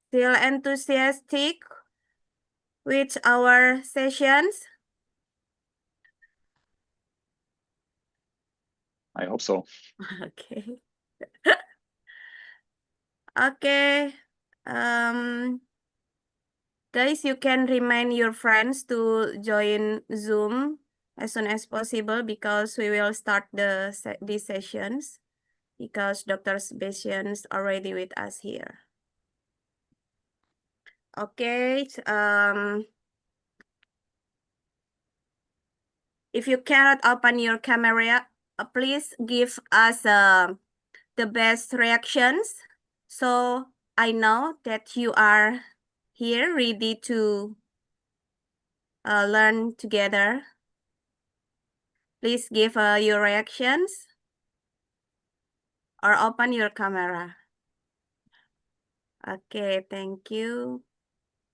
Still enthusiastic with our sessions? I hope so. Okay. Okay. Guys, you can remind your friends to join Zoom as soon as possible because we will start these sessions because Dr. Sebastian's already with us here. Okay. If you cannot open your camera, please give us the best reactions. So I know that you are here ready to learn together. Please give your reactions or open your camera. Okay, thank you.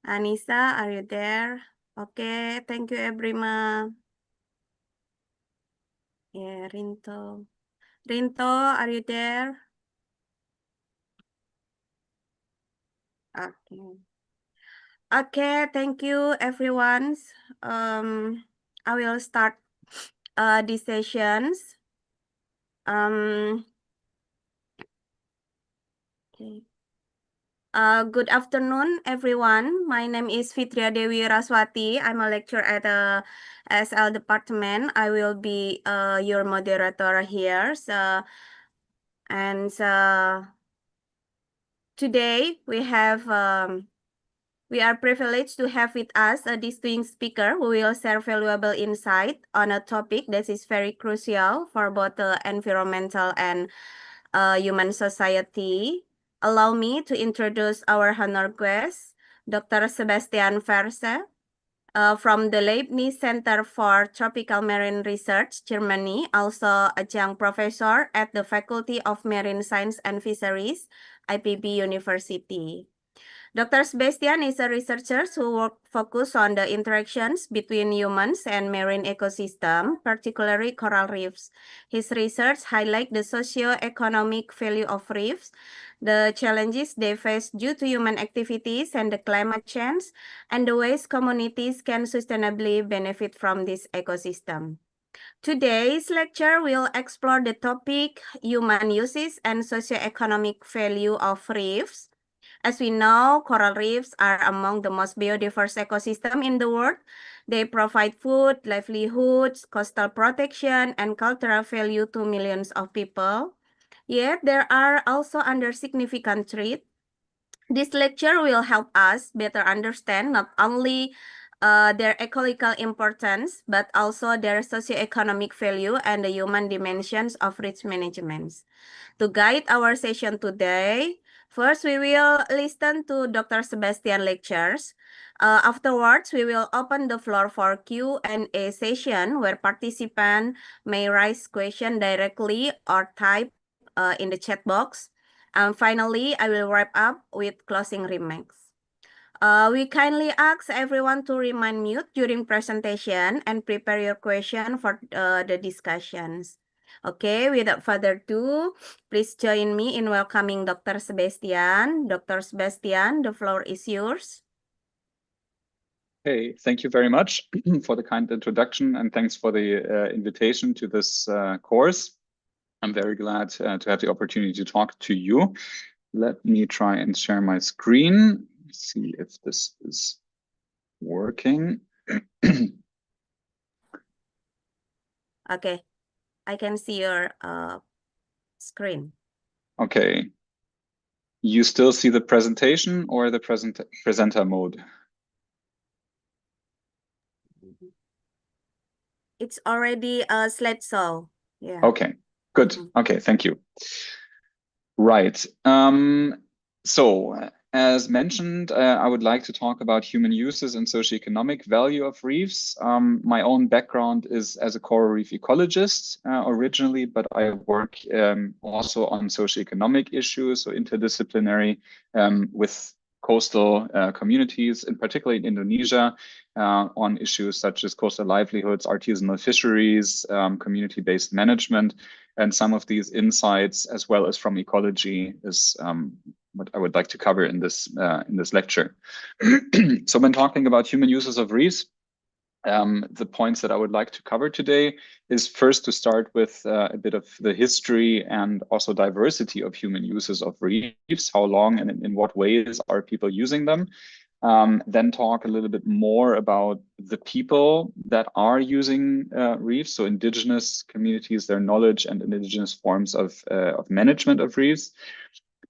Anissa, are you there? Okay, thank you, everyone. Yeah, Rinto. Rinto, are you there? Okay. Okay, thank you, everyone. I will start these sessions. Okay. Good afternoon, everyone. My name is Fitria Dewi Raswati. I'm a lecturer at the ESL department. I will be your moderator here. Today we are privileged to have with us a distinguished speaker who will share valuable insight on a topic that is very crucial for both the environmental and human society. Allow me to introduce our honored guest, Dr. Sebastian Verse, from the Leibniz Center for Tropical Marine Research, Germany, also adjunct professor at the Faculty of Marine Science and Fisheries, IPB University. Dr. Sebastian is a researcher who focuses on the interactions between humans and marine ecosystem, particularly coral reefs. His research highlights the socio-economic value of reefs, the challenges they face due to human activities and the climate change, and the ways communities can sustainably benefit from this ecosystem. Today's lecture will explore the topic human uses and socio-economic value of reefs. As we know, coral reefs are among the most biodiverse ecosystems in the world. They provide food, livelihoods, coastal protection, and cultural value to millions of people. Yet, there are also under significant threat. This lecture will help us better understand not only their ecological importance, but also their socioeconomic value and the human dimensions of reef management. To guide our session today, first we will listen to Dr. Sebastian lectures. Afterwards, we will open the floor for Q&A session where participants may raise questions directly or type in the chat box. And finally, I will wrap up with closing remarks. We kindly ask everyone to remain mute during presentation and prepare your question for the discussions. Okay, without further ado, please join me in welcoming Dr. Sebastian. Dr. Sebastian, the floor is yours. Hey, thank you very much for the kind introduction, and thanks for the invitation to this course. I'm very glad to have the opportunity to talk to you. Let me try and share my screen. See if this is working. Okay, I can see your screen. Okay. You still see the presentation or the presenter mode? It's already a slideshow. Yeah. Okay, good. Okay, thank you. Right. So as mentioned, I would like to talk about human uses and socioeconomic value of reefs. My own background is as a coral reef ecologist originally, but I work also on socioeconomic issues, so interdisciplinary with coastal communities, in particular in Indonesia, on issues such as coastal livelihoods, artisanal fisheries, community-based management. And some of these insights, as well as from ecology, is what I would like to cover in this lecture. So when talking about human uses of reefs, the points that I would like to cover today is first to start with a bit of the history and also diversity of human uses of reefs, how long and in what ways are people using them. Then talk a little bit more about the people that are using reefs, so indigenous communities, their knowledge and indigenous forms of management of reefs,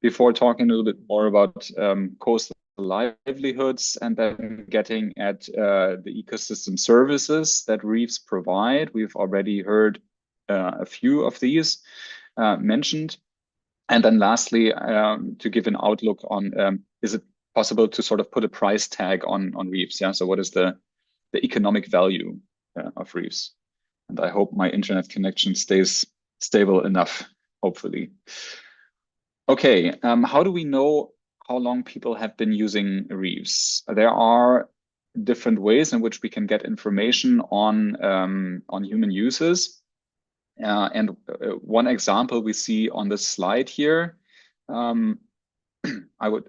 before talking a little bit more about coastal livelihoods and then getting at the ecosystem services that reefs provide. We've already heard a few of these mentioned. And then lastly, to give an outlook on, is it possible to sort of put a price tag on reefs? Yeah. So what is the economic value of reefs? And I hope my internet connection stays stable enough, hopefully. Okay, how do we know how long people have been using reefs? There are different ways in which we can get information on human uses. And one example we see on this slide here, I would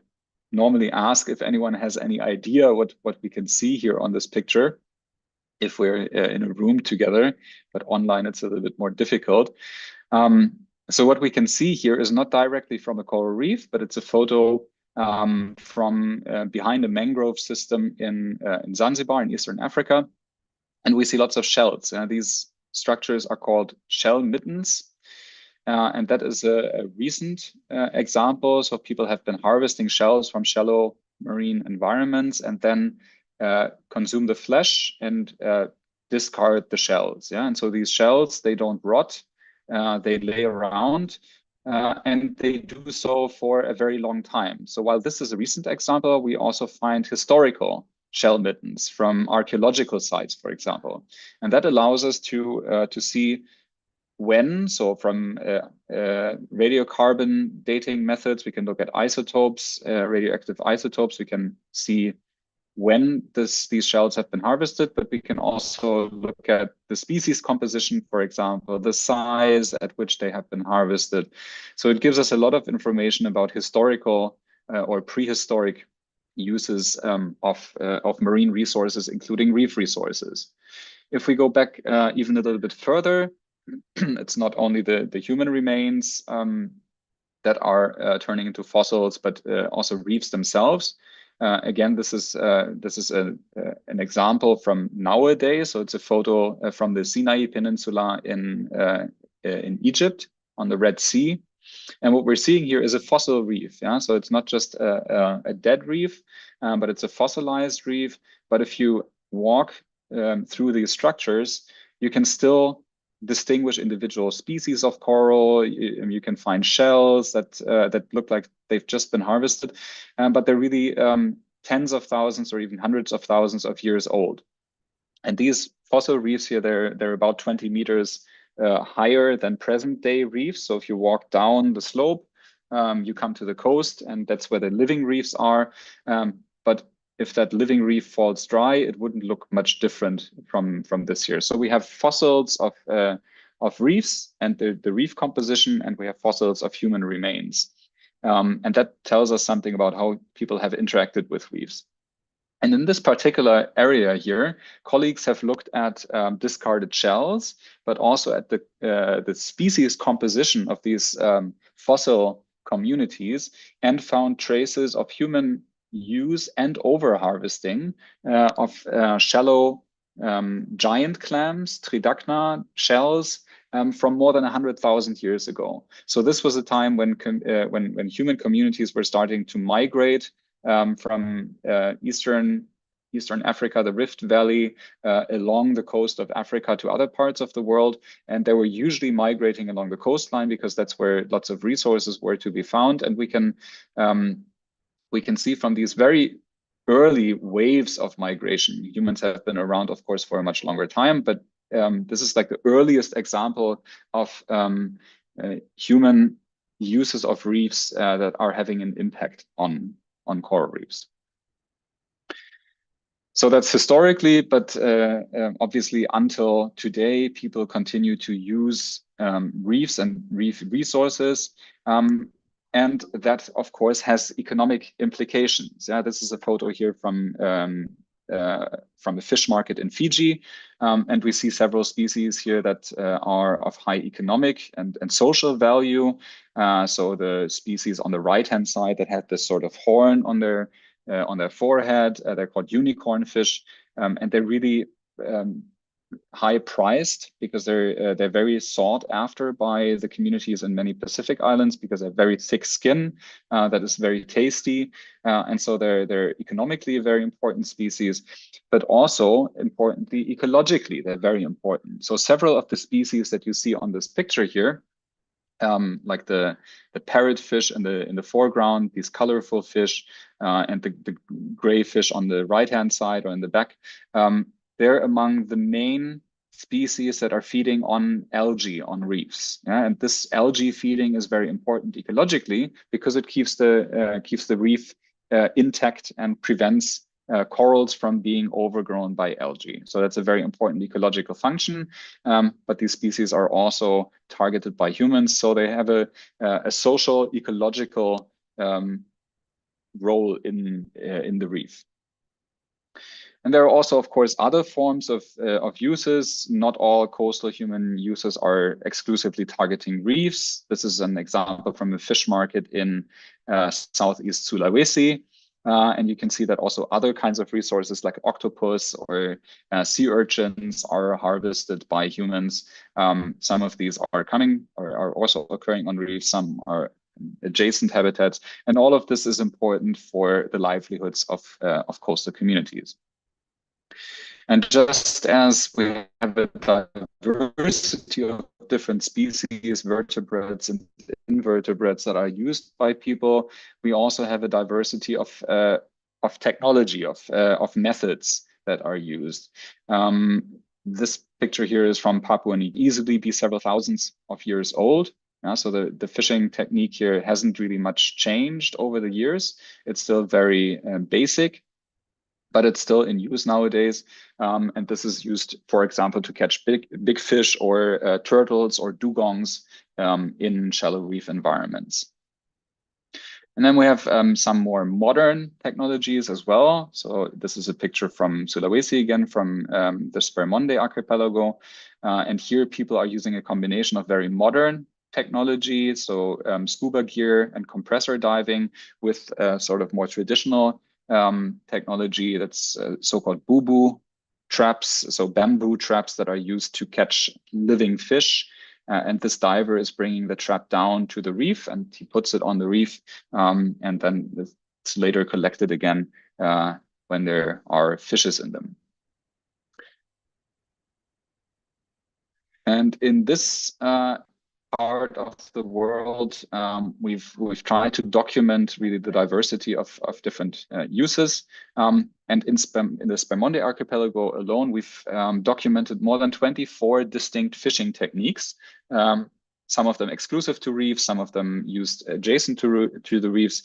normally ask if anyone has any idea what we can see here on this picture if we're in a room together, but online it's a little bit more difficult. So what we can see here is not directly from a coral reef, but it's a photo from behind a mangrove system in Zanzibar in Eastern Africa. And we see lots of shells. These structures are called shell middens. And that is a recent example. So people have been harvesting shells from shallow marine environments and then consume the flesh and discard the shells. Yeah, and so these shells, they don't rot. They lay around and they do so for a very long time. So while this is a recent example, we also find historical shell middens from archaeological sites, for example. And that allows us to see when, so from radiocarbon dating methods, we can look at isotopes, radioactive isotopes, we can see when these shells have been harvested, but we can also look at the species composition, for example, the size at which they have been harvested. So it gives us a lot of information about historical or prehistoric uses of marine resources, including reef resources. If we go back even a little bit further, it's not only the human remains that are turning into fossils, but also reefs themselves. Again, this is an example from nowadays. So it's a photo from the Sinai Peninsula in Egypt on the Red Sea. And what we're seeing here is a fossil reef. Yeah, so it's not just a dead reef, but it's a fossilized reef. But if you walk through these structures, you can still distinguish individual species of coral. You can find shells that look like they've just been harvested, but they're really tens of thousands or even hundreds of thousands of years old. And these fossil reefs here, they're about 20 meters higher than present day reefs. So if you walk down the slope, you come to the coast, and that's where the living reefs are. But if that living reef falls dry, it wouldn't look much different from this here. So we have fossils of reefs and the reef composition, and we have fossils of human remains. And that tells us something about how people have interacted with reefs. And in this particular area here, colleagues have looked at discarded shells, but also at the species composition of these fossil communities, and found traces of human use and over-harvesting of shallow giant clams, Tridacna shells, from more than 100,000 years ago. So this was a time when human communities were starting to migrate from Eastern Africa, the Rift Valley, along the coast of Africa to other parts of the world. And they were usually migrating along the coastline because that's where lots of resources were to be found. And we can see from these very early waves of migration, humans have been around, of course, for a much longer time, but this is like the earliest example of human uses of reefs that are having an impact on coral reefs. So that's historically, but obviously until today, people continue to use reefs and reef resources. And that, of course, has economic implications. Yeah, this is a photo here from a fish market in Fiji. And we see several species here that are of high economic and social value. So the species on the right-hand side that have this sort of horn on their forehead, they're called unicorn fish. And they're really high priced because they're very sought after by the communities in many Pacific islands because they have very thick skin that is very tasty, and so they're economically a very important species, but also importantly ecologically they're very important. So several of the species that you see on this picture here, like the parrotfish in the foreground, these colorful fish, and the gray fish on the right hand side or in the back. They're among the main species that are feeding on algae on reefs. Yeah? And this algae feeding is very important ecologically because it keeps the reef intact and prevents corals from being overgrown by algae. So that's a very important ecological function. But these species are also targeted by humans, so they have a social ecological role in the reef. And there are also, of course, other forms of uses. Not all coastal human uses are exclusively targeting reefs. This is an example from a fish market in Southeast Sulawesi. And you can see that also other kinds of resources like octopus or sea urchins are harvested by humans. Some of these are also occurring on reefs. Some are adjacent habitats. And all of this is important for the livelihoods of coastal communities. And just as we have a diversity of different species, vertebrates and invertebrates that are used by people, we also have a diversity of technology, of methods that are used. This picture here is from Papua New Guinea, easily be several thousands of years old. So the fishing technique here hasn't really much changed over the years. It's still very basic, but it's still in use nowadays. And this is used, for example, to catch big fish or turtles or dugongs in shallow reef environments. And then we have some more modern technologies as well. So this is a picture from Sulawesi again, from the Spermonde archipelago. And here people are using a combination of very modern technology, so scuba gear and compressor diving, with sort of more traditional technology that's so-called boo-boo traps, so bamboo traps that are used to catch living fish. And this diver is bringing the trap down to the reef and he puts it on the reef, and then it's later collected again when there are fishes in them. And in this part of the world, we've tried to document really the diversity of different uses. And in the Spermonde archipelago alone, we've documented more than 24 distinct fishing techniques. Some of them exclusive to reefs, some of them used adjacent to the reefs.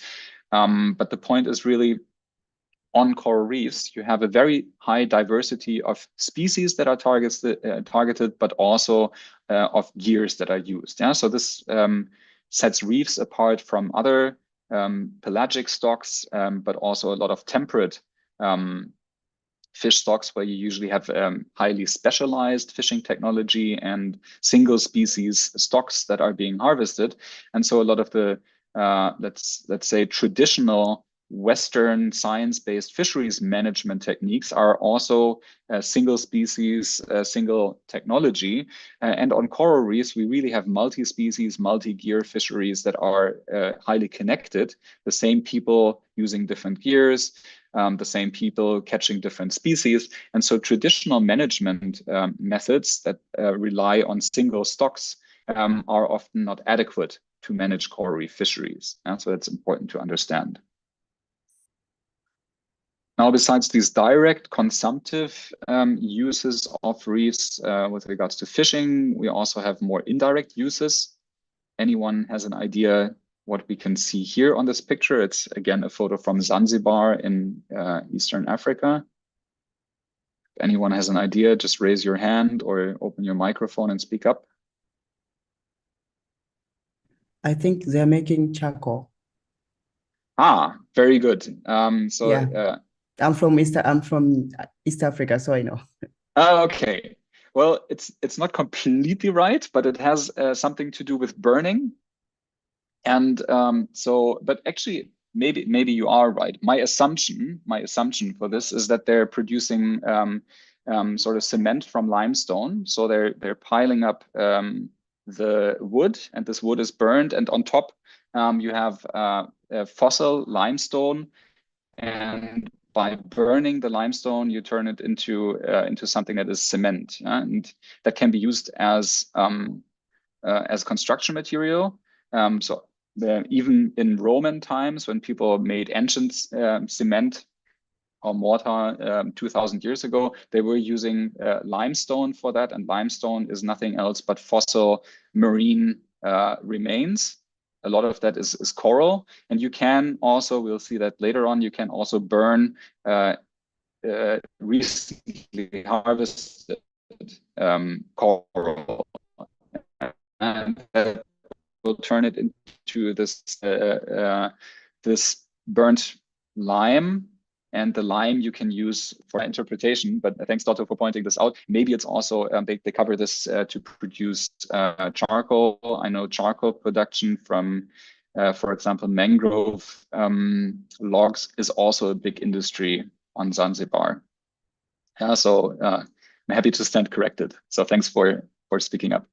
But the point is really, on coral reefs, you have a very high diversity of species that are targeted, but also of gears that are used. Yeah, so this sets reefs apart from other pelagic stocks, but also a lot of temperate fish stocks where you usually have highly specialized fishing technology and single species stocks that are being harvested. And so a lot of the let's say traditional Western science-based fisheries management techniques are also single species, single technology. And on coral reefs, we really have multi-species, multi-gear fisheries that are highly connected. The same people using different gears, the same people catching different species. And so traditional management methods that rely on single stocks are often not adequate to manage coral reef fisheries. So that's important to understand. Now, besides these direct consumptive uses of reefs with regards to fishing, we also have more indirect uses. Anyone has an idea what we can see here on this picture? It's again a photo from Zanzibar in Eastern Africa. If anyone has an idea, just raise your hand or open your microphone and speak up. I think they're making charcoal. Ah, very good. Yeah. I'm from East Africa, so I know. Okay. Well, it's not completely right, but it has something to do with burning. And but actually, maybe you are right. My assumption for this is that they're producing sort of cement from limestone. So they're piling up the wood, and this wood is burned, and on top you have fossil limestone, and by burning the limestone, you turn it into something that is cement, and that can be used as construction material. So even in Roman times, when people made ancient cement or mortar 2000 years ago, they were using limestone for that, and limestone is nothing else but fossil marine remains. A lot of that is coral, and you can also, we'll see that later on, you can also burn recently harvested coral, and will turn it into this burnt lime. And the lime you can use for interpretation, but thanks, Dotto, for pointing this out. Maybe it's also, they cover this to produce charcoal. I know charcoal production from, for example, mangrove logs is also a big industry on Zanzibar. So I'm happy to stand corrected. So thanks for speaking up.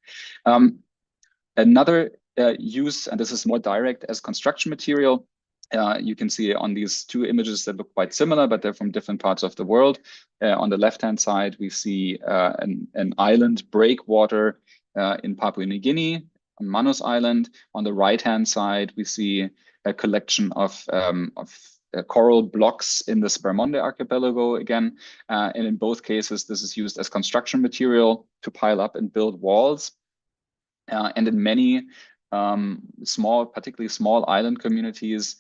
Another use, and this is more direct as construction material, you can see on these two images that look quite similar, but they're from different parts of the world. On the left-hand side, we see an island breakwater in Papua New Guinea, on Manus Island. On the right-hand side, we see a collection of coral blocks in the Spermonde archipelago again. And in both cases, this is used as construction material to pile up and build walls. And in many particularly small island communities,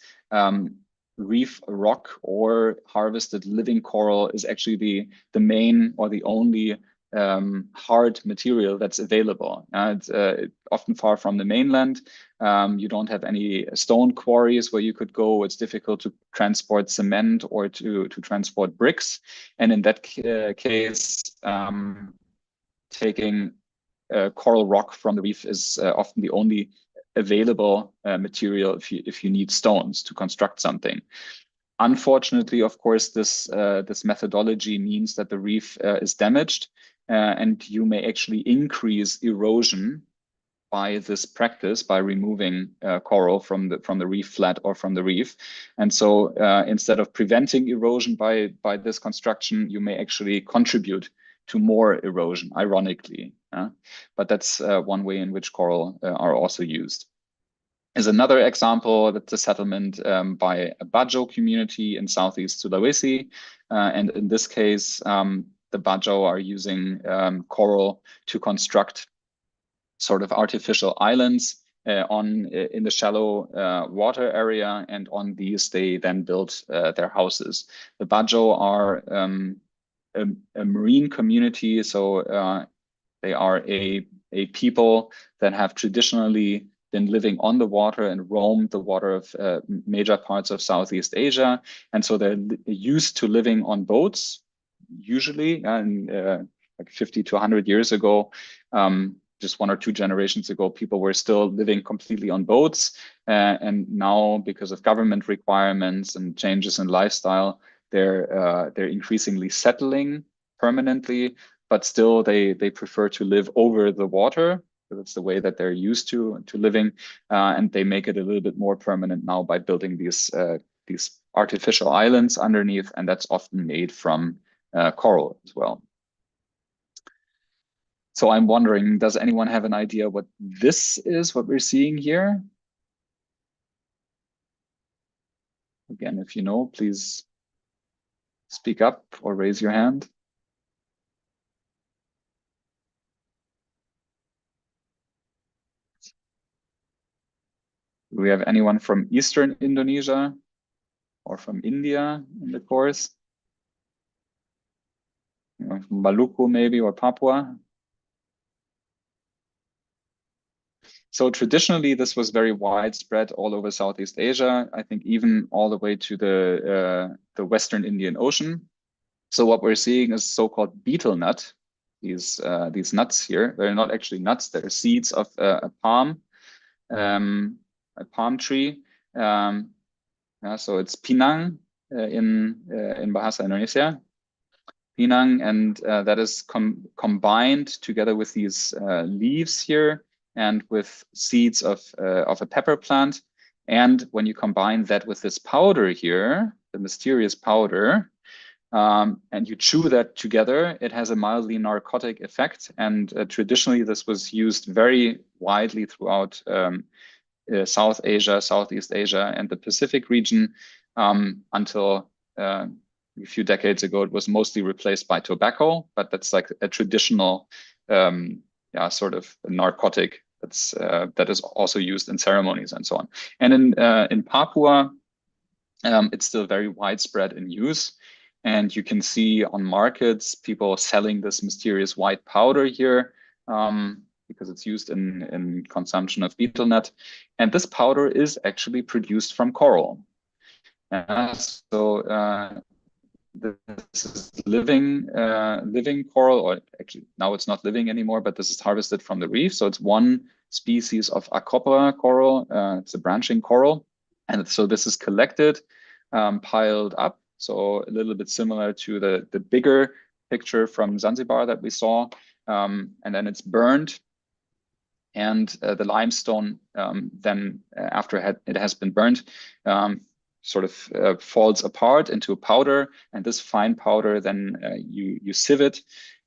reef rock or harvested living coral is actually the main or the only hard material that's available. It's often far from the mainland. You don't have any stone quarries where you could go. It's difficult to transport cement or to transport bricks. And in that case, taking coral rock from the reef is often the only available material if you need stones to construct something. Unfortunately, of course, this methodology means that the reef is damaged, and you may actually increase erosion by this practice, by removing coral from the reef flat or from the reef. And so instead of preventing erosion by this construction, you may actually contribute to more erosion, ironically. But that's one way in which coral are also used. As another example, that's a settlement by a Bajo community in Southeast Sulawesi. And in this case, the Bajo are using coral to construct sort of artificial islands in the shallow water area, and on these they then build their houses. The Bajo are a marine community, so they are a people that have traditionally been living on the water and roamed the water of major parts of Southeast Asia, and so they're used to living on boats, usually, and like 50 to 100 years ago. Just 1 or 2 generations ago, people were still living completely on boats. And now, because of government requirements and changes in lifestyle, they're increasingly settling permanently, but still they prefer to live over the water. So that's the way that they're used to living. And they make it a little bit more permanent now by building these artificial islands underneath, and that's often made from coral as well. So I'm wondering, does anyone have an idea what this is, what we're seeing here? Again, if you know, please speak up or raise your hand. Do we have anyone from Eastern Indonesia or from India in the course? From Maluku maybe, or Papua? So traditionally, this was very widespread all over Southeast Asia. I think even all the way to the Western Indian Ocean. So what we're seeing is so-called betel nut. These nuts here, they're not actually nuts; they're seeds of a palm tree. So it's pinang in Bahasa Indonesia. Pinang, and that is combined together with these leaves here and with seeds of a pepper plant. And when you combine that with this powder here, the mysterious powder, and you chew that together, it has a mildly narcotic effect. And traditionally, this was used very widely throughout South Asia, Southeast Asia, and the Pacific region until a few decades ago. It was mostly replaced by tobacco, but that's like a traditional, sort of narcotic that is also used in ceremonies and so on. And in Papua, it's still very widespread in use. And you can see on markets people selling this mysterious white powder here because it's used in consumption of betel nut. And this powder is actually produced from coral. So this is living coral, or actually now it's not living anymore, but this is harvested from the reef. So it's one species of Acropora coral. It's a branching coral. And so this is collected, piled up. So a little bit similar to the bigger picture from Zanzibar that we saw. And then it's burned. And the limestone then, after it has been burned, sort of falls apart into a powder. And this fine powder, then you sieve it.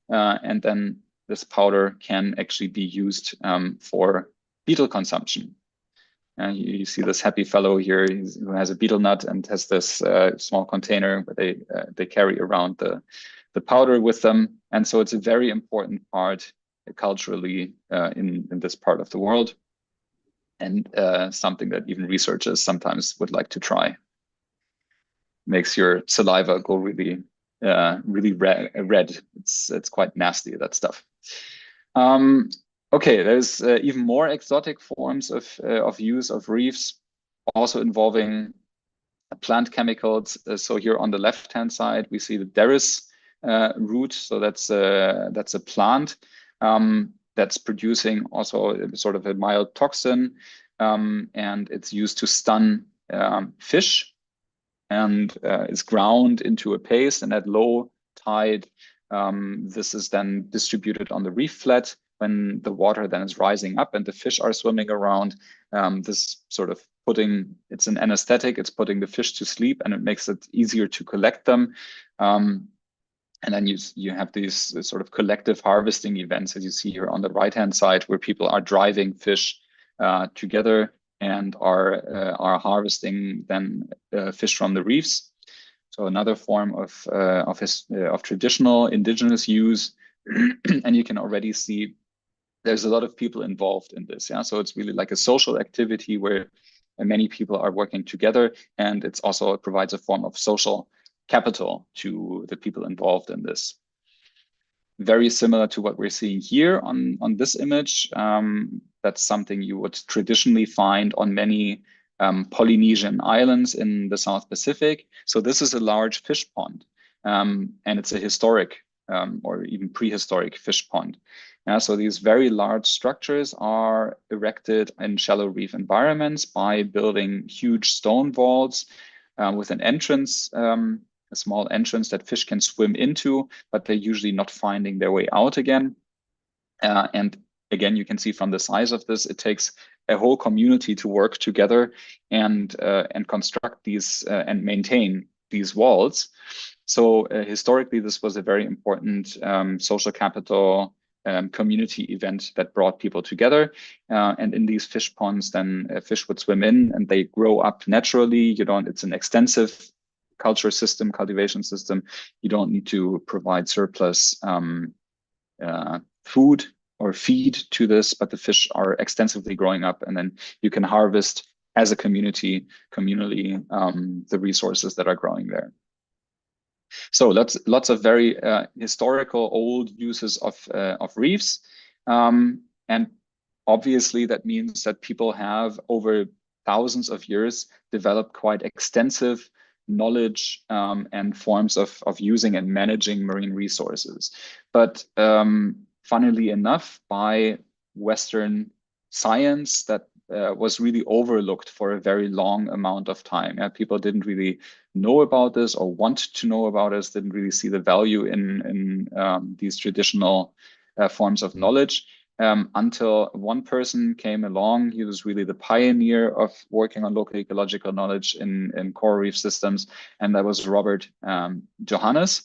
And then this powder can actually be used for betel consumption. You see this happy fellow here who has a betel nut and has this small container where they carry around the powder with them. And so it's a very important part culturally in this part of the world, and something that even researchers sometimes would like to try. Makes your saliva go really red. It's quite nasty, that stuff. Okay, there's even more exotic forms of use of reefs, also involving plant chemicals. So here on the left-hand side, we see the derris root. So that's a plant that's producing also sort of a mild toxin, and it's used to stun fish, and is ground into a paste. And at low tide, this is then distributed on the reef flat. When the water then is rising up and the fish are swimming around, this sort of it's an anesthetic, it's putting the fish to sleep, and it makes it easier to collect them. And then you have these sort of collective harvesting events, as you see here on the right-hand side, where people are driving fish together and are harvesting then fish from the reefs. So another form of traditional indigenous use, and you can already see there's a lot of people involved in this. Yeah, so it's really like a social activity where many people are working together, and it provides a form of social capital to the people involved in this. Very similar to what we're seeing here on this image. That's something you would traditionally find on many Polynesian islands in the South Pacific. So this is a large fish pond, and it's a historic or even prehistoric fish pond. So these very large structures are erected in shallow reef environments by building huge stone vaults with an entrance, a small entrance that fish can swim into, but they're usually not finding their way out again. And again, you can see from the size of this, it takes a whole community to work together and construct these and maintain these walls. So historically, this was a very important social capital community event that brought people together. And in these fish ponds, then fish would swim in and they grow up naturally. It's an extensive cultivation system. You don't need to provide surplus food or feed to this, but the fish are extensively growing up, and then you can harvest as a communally the resources that are growing there. So lots of very historical old uses of reefs, and obviously, that means that people have, over thousands of years, developed quite extensive knowledge and forms of using and managing marine resources. But funnily enough, by Western science, that was really overlooked for a very long amount of time. People didn't really know about this or want to know about this, didn't really see the value in these traditional forms of knowledge. Until one person came along. He was really the pioneer of working on local ecological knowledge in coral reef systems, and that was Robert Johannes,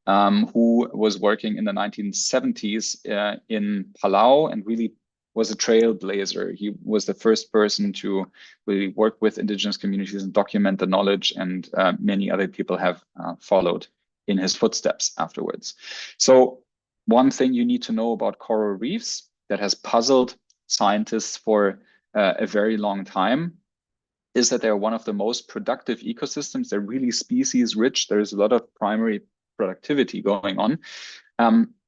who was working in the 1970s in Palau and really was a trailblazer. He was the first person to really work with indigenous communities and document the knowledge, and many other people have followed in his footsteps afterwards. So one thing you need to know about coral reefs that has puzzled scientists for a very long time is that they're one of the most productive ecosystems. They're really species rich. There's a lot of primary productivity going on,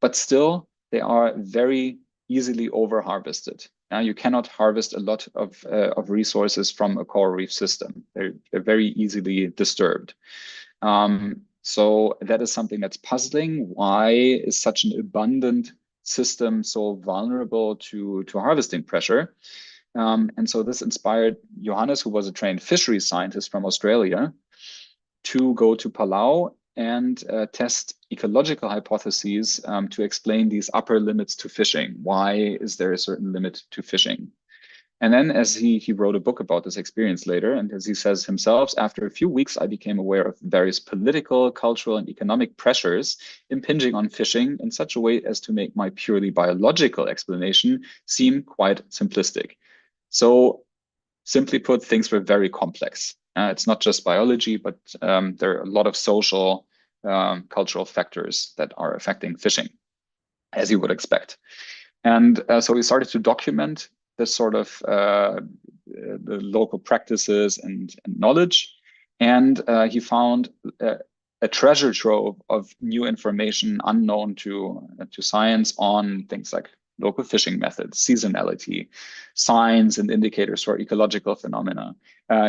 but still they are very easily over-harvested. Now, you cannot harvest a lot of resources from a coral reef system. They're very easily disturbed. So that is something that's puzzling. Why is such an abundant system so vulnerable to harvesting pressure? And so this inspired Johannes, who was a trained fisheries scientist from Australia, to go to Palau and test ecological hypotheses to explain these upper limits to fishing. Why is there a certain limit to fishing? And then as he wrote a book about this experience later, and as he says himself, after a few weeks, I became aware of various political, cultural, and economic pressures impinging on fishing in such a way as to make my purely biological explanation seem quite simplistic. So simply put, things were very complex. It's not just biology, but there are a lot of social, cultural factors that are affecting fishing, as you would expect. And so we started to document this sort of the local practices and knowledge. And he found a treasure trove of new information unknown to science on things like local fishing methods, seasonality, signs and indicators for ecological phenomena.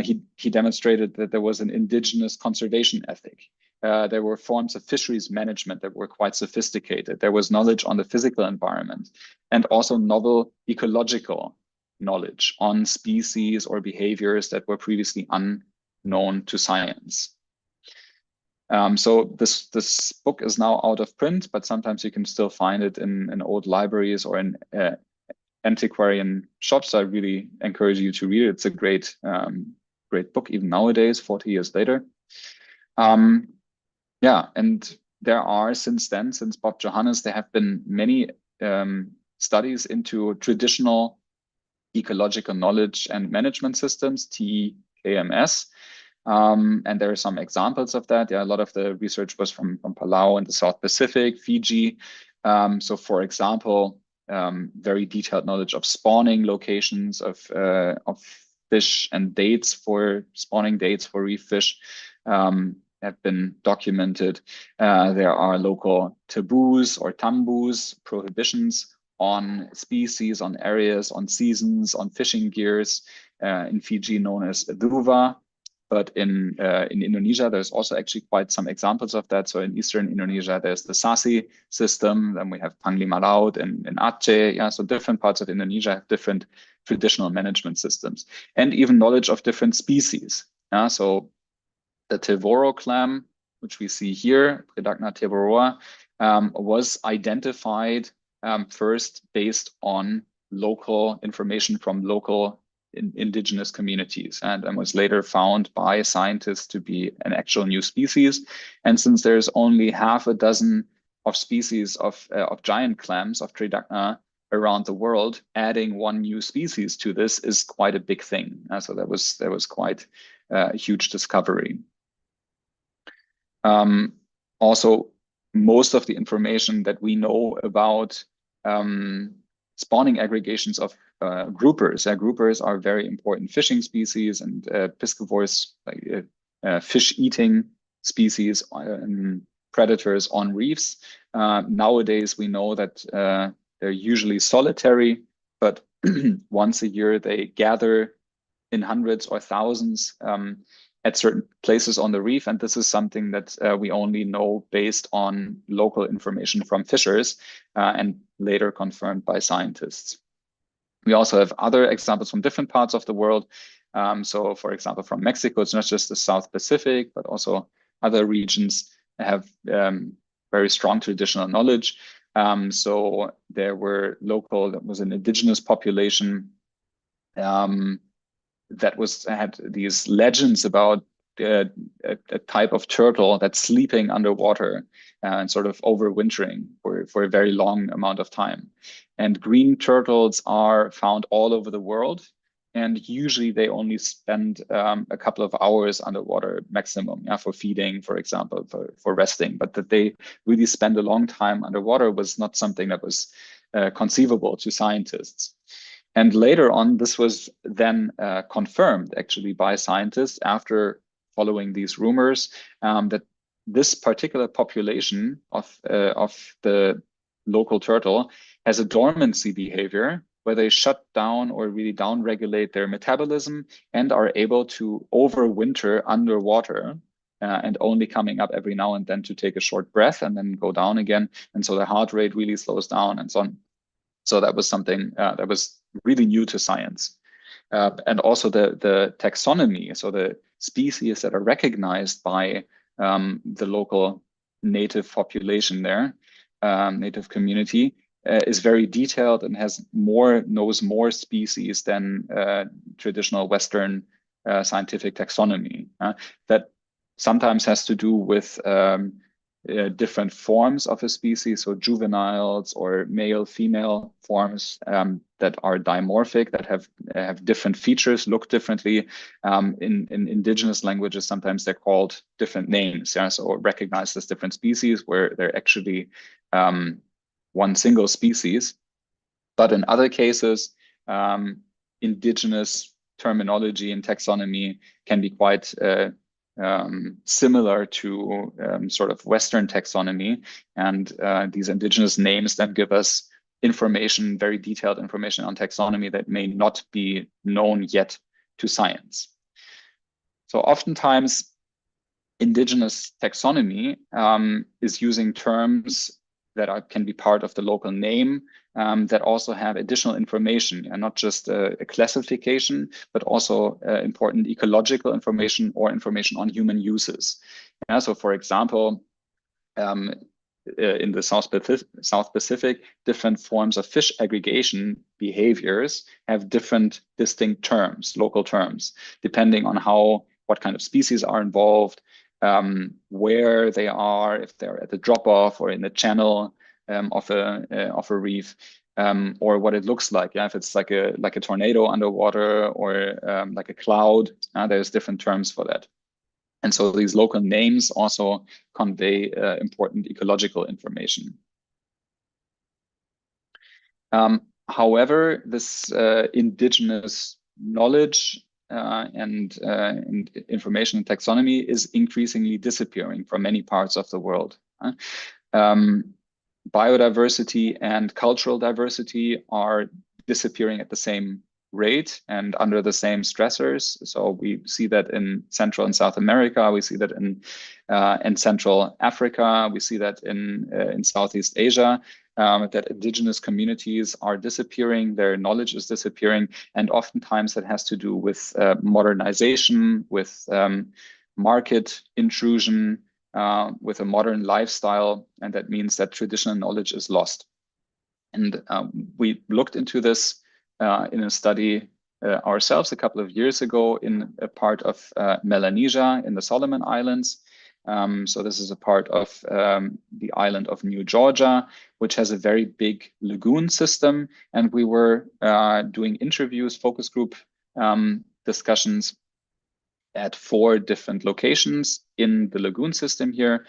He demonstrated that there was an indigenous conservation ethic. There were forms of fisheries management that were quite sophisticated. There was knowledge on the physical environment and also novel ecological knowledge on species or behaviors that were previously unknown to science. So this book is now out of print, but sometimes you can still find it in old libraries or in antiquarian shops. I really encourage you to read it. It's a great book, even nowadays, 40 years later. Yeah, and there are since Bob Johannes, there have been many studies into traditional ecological knowledge and management systems, TKMS. And there are some examples of that. Yeah, a lot of the research was from Palau and the South Pacific, Fiji. So for example, very detailed knowledge of spawning locations of fish and dates for spawning dates for reef fish have been documented. There are local taboos or tambus, prohibitions on species, on areas, on seasons, on fishing gears, in Fiji known as duva. But in Indonesia, there's also actually quite some examples of that. So in Eastern Indonesia, there's the Sasi system. Then we have Panglima Laut in Aceh. Yeah, so different parts of Indonesia have different traditional management systems and even knowledge of different species. Yeah, so the Tevoro clam, which we see here, Predacna tevoroa, was identified first based on local information from local indigenous communities, and was later found by scientists to be an actual new species. And since there's only half a dozen of species of giant clams, of Tridacna, around the world, adding one new species to this is quite a big thing. So that was quite a huge discovery. Also, most of the information that we know about spawning aggregations of groupers. Groupers are very important fishing species and piscivores, like fish-eating species, predators on reefs. Nowadays, we know that they're usually solitary but once a year they gather in hundreds or thousands at certain places on the reef. And this is something that we only know based on local information from fishers and later confirmed by scientists. We also have other examples from different parts of the world. So for example, from Mexico, it's not just the South Pacific, but also other regions have very strong traditional knowledge. So there was an indigenous population that had these legends about a type of turtle that's sleeping underwater and sort of overwintering for a very long amount of time. And green turtles are found all over the world. And usually they only spend a couple of hours underwater maximum, for feeding, for example, for resting. But that they really spend a long time underwater was not something that was conceivable to scientists. And later on, this was then confirmed actually by scientists after following these rumors that this particular population of the local turtle has a dormancy behavior where they shut down or really down-regulate their metabolism and are able to overwinter underwater and only coming up every now and then to take a short breath and then go down again. And so the heart rate really slows down and so on. So that was something that was really new to science. And also the taxonomy, so the species that are recognized by the local native population there, native community, is very detailed and knows more species than traditional Western scientific taxonomy. That sometimes has to do with different forms of a species, so juveniles or male-female forms that are dimorphic, that have different features, look differently. In indigenous languages, sometimes they're called different names, so recognized as different species where they're actually one single species. But in other cases, indigenous terminology and taxonomy can be quite similar to sort of Western taxonomy. And these indigenous names then give us information, very detailed information on taxonomy that may not be known yet to science. So oftentimes, indigenous taxonomy is using terms that can be part of the local name that also have additional information, and not just a classification, but also important ecological information or information on human uses. So for example, in the South Pacific, different forms of fish aggregation behaviors have different distinct terms, local terms, depending on what kind of species are involved, where they are, if they're at the drop-off or in the channel of a reef, or what it looks like. If it's like a tornado underwater or like a cloud, there's different terms for that. And so these local names also convey important ecological information. However, this indigenous knowledge and information and taxonomy is increasingly disappearing from many parts of the world. Biodiversity and cultural diversity are disappearing at the same rate and under the same stressors. So we see that in Central and South America. We see that in Central Africa. We see that in Southeast Asia. That indigenous communities are disappearing, their knowledge is disappearing, and oftentimes that has to do with modernization, with market intrusion, with a modern lifestyle, and that means that traditional knowledge is lost. And we looked into this in a study ourselves a couple of years ago in a part of Melanesia in the Solomon Islands. So this is a part of the island of New Georgia, which has a very big lagoon system. And we were doing interviews, focus group discussions at 4 different locations in the lagoon system here.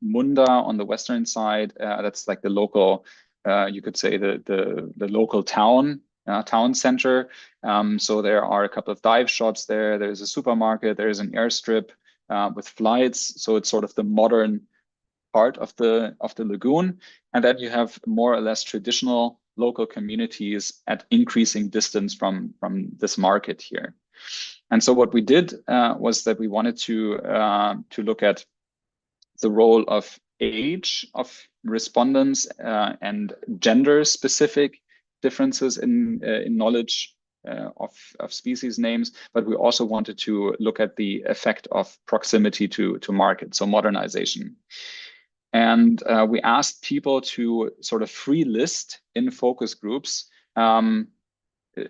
Munda on the western side, that's like the local, you could say the local town center. So there are a couple of dive shops there. There's a supermarket, there's an airstrip with flights. So it's sort of the modern part of the lagoon. And then you have more or less traditional local communities at increasing distance from this market here. And so what we did was that we wanted to look at the role of age of respondents and gender-specific differences in knowledge of species names, but we also wanted to look at the effect of proximity to market, so modernization. And we asked people to sort of free list in focus groups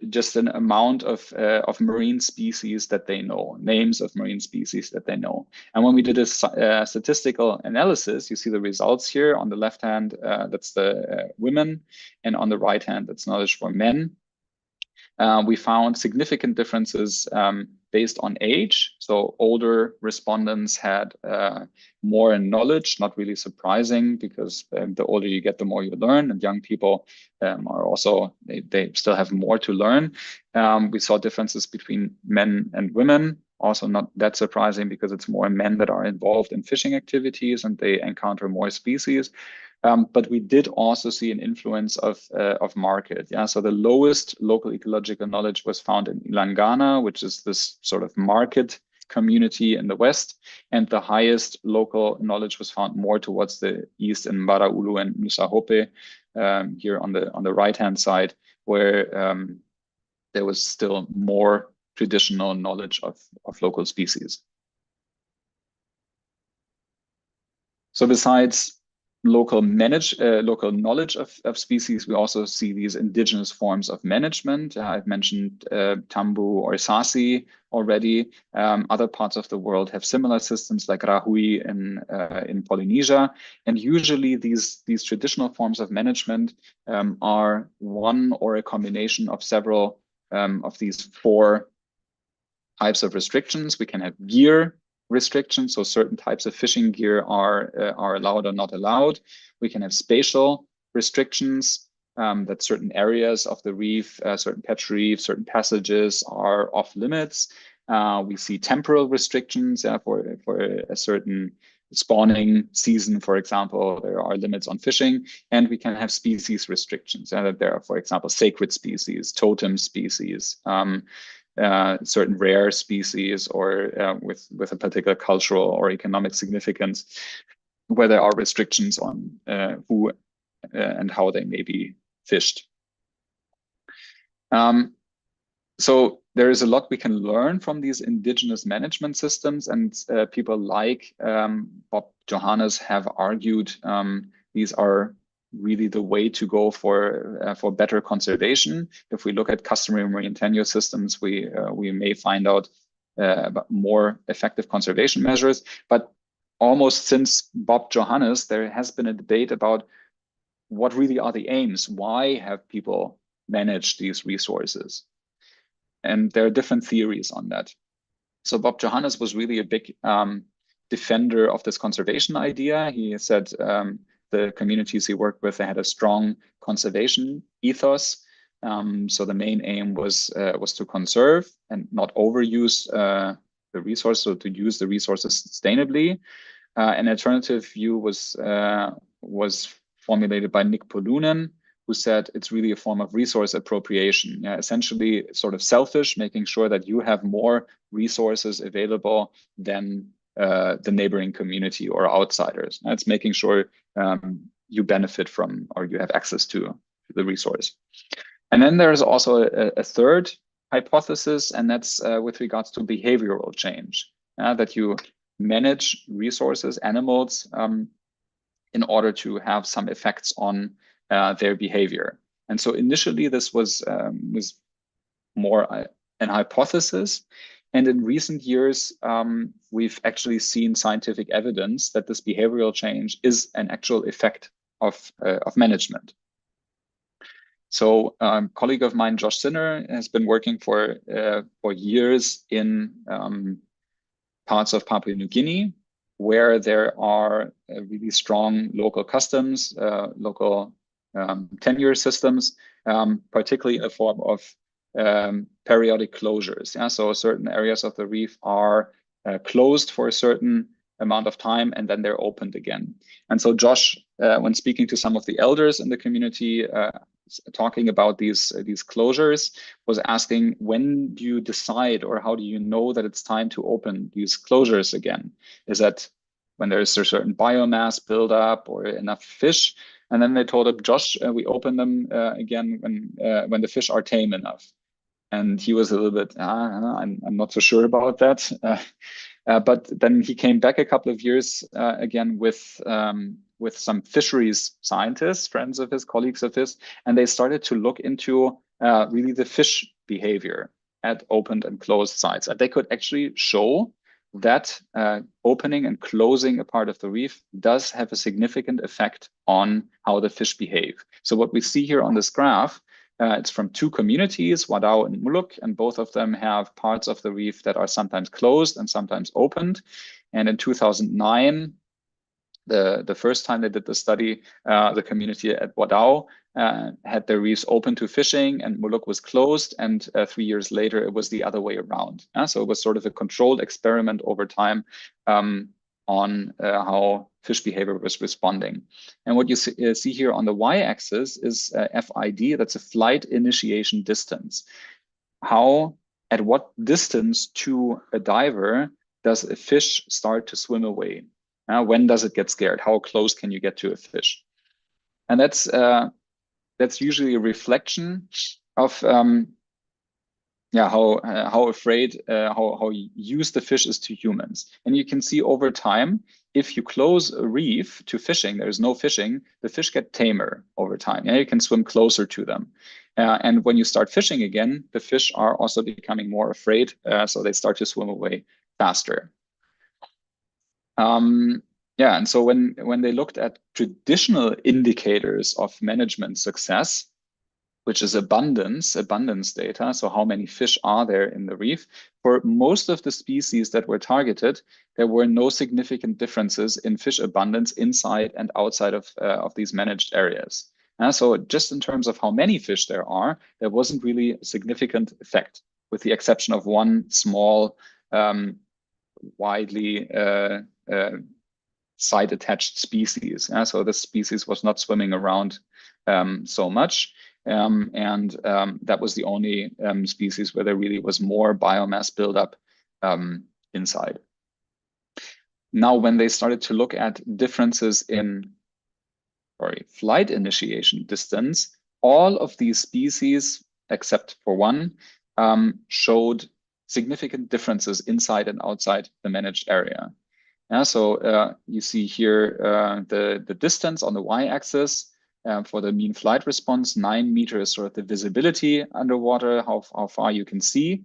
just an amount of marine species that they know, names of marine species that they know. And when we did a statistical analysis, you see the results here. On the left hand, that's the women, and on the right hand, that's knowledge for men. We found significant differences based on age. So older respondents had more knowledge, not really surprising, because the older you get, the more you learn, and young people are also, they still have more to learn. We saw differences between men and women, also not that surprising, because it's more men that are involved in fishing activities and they encounter more species. But we did also see an influence of market. Yeah, so the lowest local ecological knowledge was found in Ilangana, which is this sort of market community in the west, and the highest local knowledge was found more towards the east in Mbaraulu and Nusa Hope, here on the right hand side, where there was still more traditional knowledge of local species. So besides local knowledge of species, we also see these indigenous forms of management. I've mentioned Tambu or Sasi already. Other parts of the world have similar systems, like Rahui in Polynesia. And usually these traditional forms of management are one or a combination of several of these 4 types of restrictions. We can have gear restrictions, so certain types of fishing gear are allowed or not allowed. We can have spatial restrictions, that certain areas of the reef, certain patch reefs, certain passages are off limits. We see temporal restrictions for a certain spawning season, for example, there are limits on fishing, and we can have species restrictions. That there are, for example, sacred species, totem species, certain rare species, or with a particular cultural or economic significance, where there are restrictions on who and how they may be fished. So there is a lot we can learn from these indigenous management systems, and people like Bob Johannes have argued these are really the way to go for better conservation. If we look at customary marine tenure systems, we may find out more effective conservation measures. But almost since Bob Johannes, there has been a debate about what really are the aims. Why have people managed these resources? And there are different theories on that. So Bob Johannes was really a big defender of this conservation idea. He said the communities he worked with, they had a strong conservation ethos. So the main aim was to conserve and not overuse the resource, so to use the resources sustainably. An alternative view was formulated by Nick Polunen, who said it's really a form of resource appropriation. Essentially sort of selfish, making sure that you have more resources available than the neighboring community or outsiders. It's making sure you benefit from, or you have access to the resource. And then there's also a third hypothesis, and that's with regards to behavioral change, that you manage resources, animals, in order to have some effects on their behavior. And so initially this was more an hypothesis. And in recent years, we've actually seen scientific evidence that this behavioral change is an actual effect of management. So a colleague of mine, Josh Sinner, has been working for years in parts of Papua New Guinea, where there are really strong local customs, local tenure systems, particularly in the form of periodic closures. Yeah? So certain areas of the reef are closed for a certain amount of time, and then they're opened again. And so Josh, when speaking to some of the elders in the community, talking about these closures was asking, when do you decide, or how do you know that it's time to open these closures again? Is that when there's a certain biomass buildup or enough fish? And then they told him, Josh, we open them again when the fish are tame enough. And he was a little bit, I'm not so sure about that. But then he came back a couple of years again with some fisheries scientists, friends of his, colleagues of his, and they started to look into really the fish behavior at opened and closed sites. And they could actually show that opening and closing a part of the reef does have a significant effect on how the fish behave. So what we see here on this graph, it's from two communities, Wadao and Muluk, and both of them have parts of the reef that are sometimes closed and sometimes opened. And in 2009, the first time they did the study, the community at Wadao had their reefs open to fishing and Muluk was closed. And 3 years later, it was the other way around. So it was sort of a controlled experiment over time on how fish behavior was responding. And what you see here on the y-axis is FID, that's a flight initiation distance. At what distance to a diver does a fish start to swim away? When does it get scared? How close can you get to a fish? And that's usually a reflection of how afraid, how used the fish is to humans. And you can see over time, if you close a reef to fishing, there's no fishing, the fish get tamer over time. You can swim closer to them. And when you start fishing again, the fish are also becoming more afraid, so they start to swim away faster. And so when they looked at traditional indicators of management success, which is abundance data, so how many fish are there in the reef, for most of the species that were targeted, there were no significant differences in fish abundance inside and outside of these managed areas. So just in terms of how many fish there are, there wasn't really a significant effect, with the exception of one small, widely side-attached species. So this species was not swimming around so much. That was the only species where there really was more biomass buildup inside. Now, when they started to look at differences in flight initiation distance, all of these species, except for one, showed significant differences inside and outside the managed area. So you see here the distance on the y-axis. For the mean flight response, 9 meters, sort of the visibility underwater, how far you can see.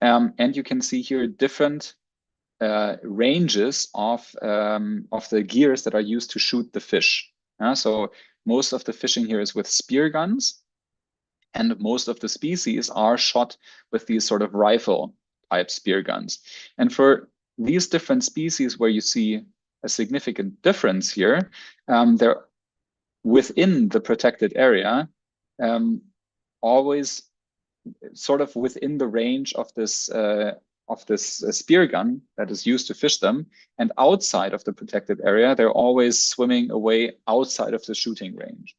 And you can see here different ranges of the gears that are used to shoot the fish. So most of the fishing here is with spear guns, and most of the species are shot with these sort of rifle type spear guns. And for these different species where you see a significant difference here, they're within the protected area, always sort of within the range of this spear gun that is used to fish them, and outside of the protected area, they're always swimming away outside of the shooting range.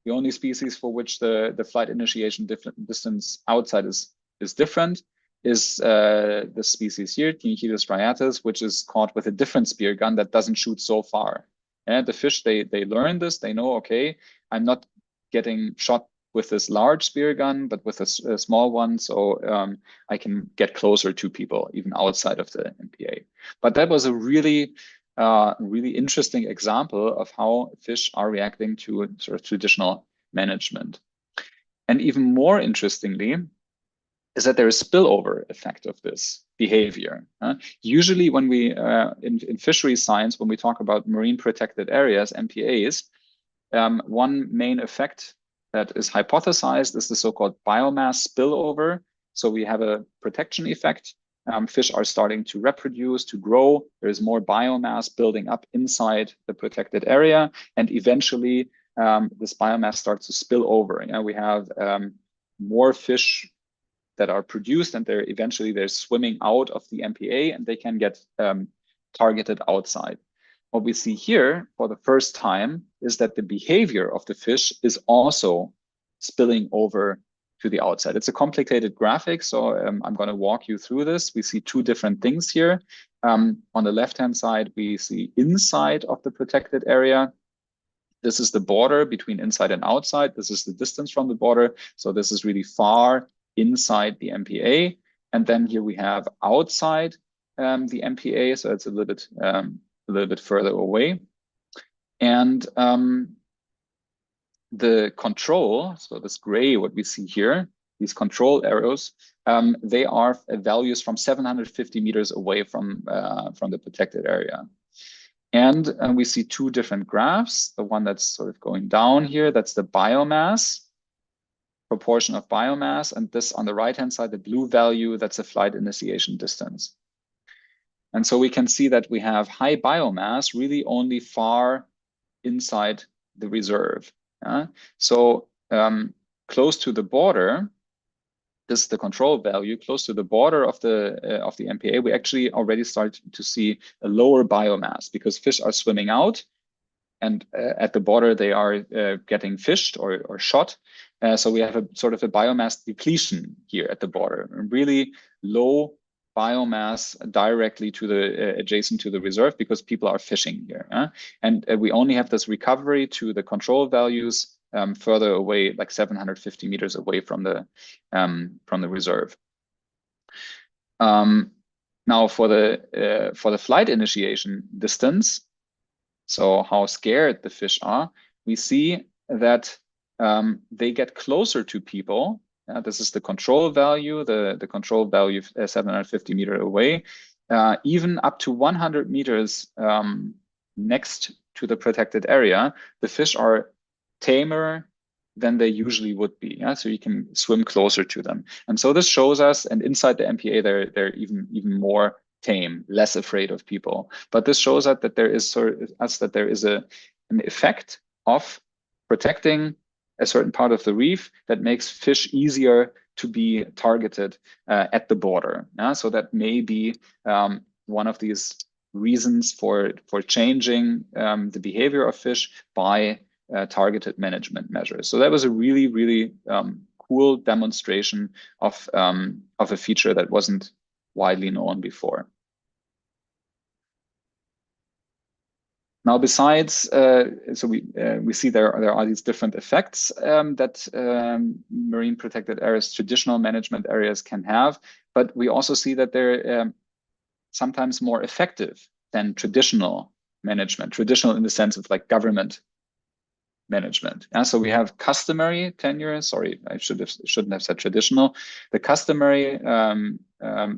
The only species for which the flight initiation distance outside is different is the species here, Tinichilus striatus, which is caught with a different spear gun that doesn't shoot so far. And the fish, they learn this, they know, okay, I'm not getting shot with this large spear gun, but with a small one, so I can get closer to people, even outside of the MPA. But that was a really interesting example of how fish are reacting to sort of traditional management. And even more interestingly, is that there is spillover effect of this behavior. Usually when we, in fisheries science, when we talk about marine protected areas, MPAs, one main effect that is hypothesized is the so-called biomass spillover. So we have a protection effect. Fish are starting to reproduce, to grow. There is more biomass building up inside the protected area. And eventually this biomass starts to spill over. We have more fish that are produced, and they're swimming out of the MPA, and they can get targeted outside. What we see here for the first time is that the behavior of the fish is also spilling over to the outside. It's a complicated graphic, so I'm going to walk you through this. We see two different things here. On the left-hand side, we see inside of the protected area. This is the border between inside and outside. This is the distance from the border. So this is really far inside the MPA. And then here we have outside the MPA. So it's a little bit further away. And the control, so this gray, what we see here, these control arrows, they are values from 750 meters away from the protected area. And we see two different graphs. The one that's sort of going down here, that's the biomass, proportion of biomass. And this on the right-hand side, the blue value, that's a flight initiation distance. And so we can see that we have high biomass really only far inside the reserve. So close to the border, this is the control value, close to the border of the MPA, we actually already start to see a lower biomass because fish are swimming out, and at the border they are getting fished or shot. So we have a sort of a biomass depletion here at the border, a really low biomass directly to the adjacent to the reserve because people are fishing here. And we only have this recovery to the control values further away, like 750 meters away from the reserve. Now for the flight initiation distance, so how scared the fish are, we see that they get closer to people. This is the control value, the control value 750 meters away, even up to 100 meters next to the protected area. The fish are tamer than they usually would be. So you can swim closer to them. And so this shows us, and inside the MPA, they're even more tame, less afraid of people. But this shows us that there is an effect of protecting a certain part of the reef that makes fish easier to be targeted at the border. So that may be one of these reasons for changing the behavior of fish by targeted management measures. So that was a really, really cool demonstration of a feature that wasn't widely known before. Now, besides, so we see there are these different effects that marine protected areas, traditional management areas can have, but we also see that they're sometimes more effective than traditional management, traditional in the sense of like government management. So we have customary tenure. Sorry, I shouldn't have said traditional. The customary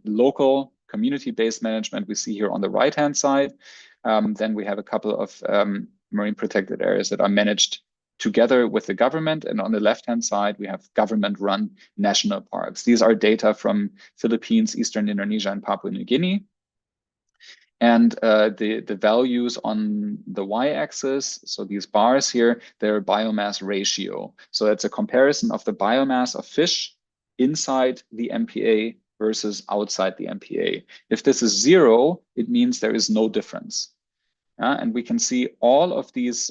local community-based management we see here on the right-hand side. Then we have a couple of marine protected areas that are managed together with the government. And on the left-hand side, we have government-run national parks. These are data from Philippines, Eastern Indonesia, and Papua New Guinea. And the values on the y-axis, so these bars here, they're biomass ratio. So it's a comparison of the biomass of fish inside the MPA versus outside the MPA. If this is 0, it means there is no difference. And we can see all of these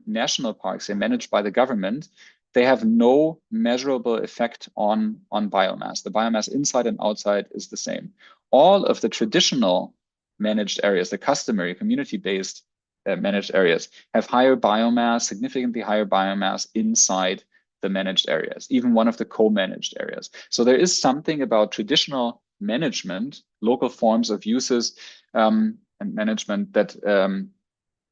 national parks, they're managed by the government. They have no measurable effect on biomass. The biomass inside and outside is the same. All of the traditional managed areas, the customary community-based managed areas, have higher biomass, significantly higher biomass inside the managed areas, even one of the co-managed areas. So there is something about traditional management, local forms of uses and management that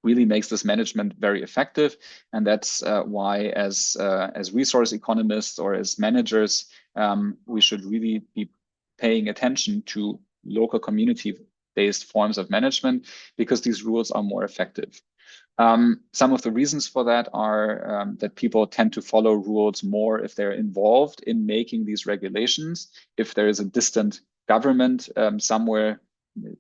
really makes this management very effective. And that's why as resource economists or as managers, we should really be paying attention to local community-based forms of management because these rules are more effective. Some of the reasons for that are that people tend to follow rules more if they're involved in making these regulations. If there is a distant government somewhere,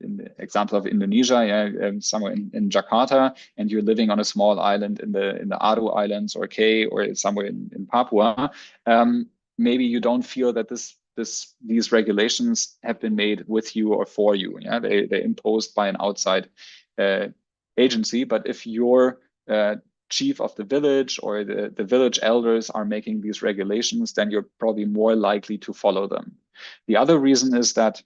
in the example of Indonesia, somewhere in Jakarta, and you're living on a small island in the Aru Islands or K or somewhere in Papua, maybe you don't feel that these regulations have been made with you or for you. They're imposed by an outside agency. But if you're chief of the village or the village elders are making these regulations, then you're probably more likely to follow them. The other reason is that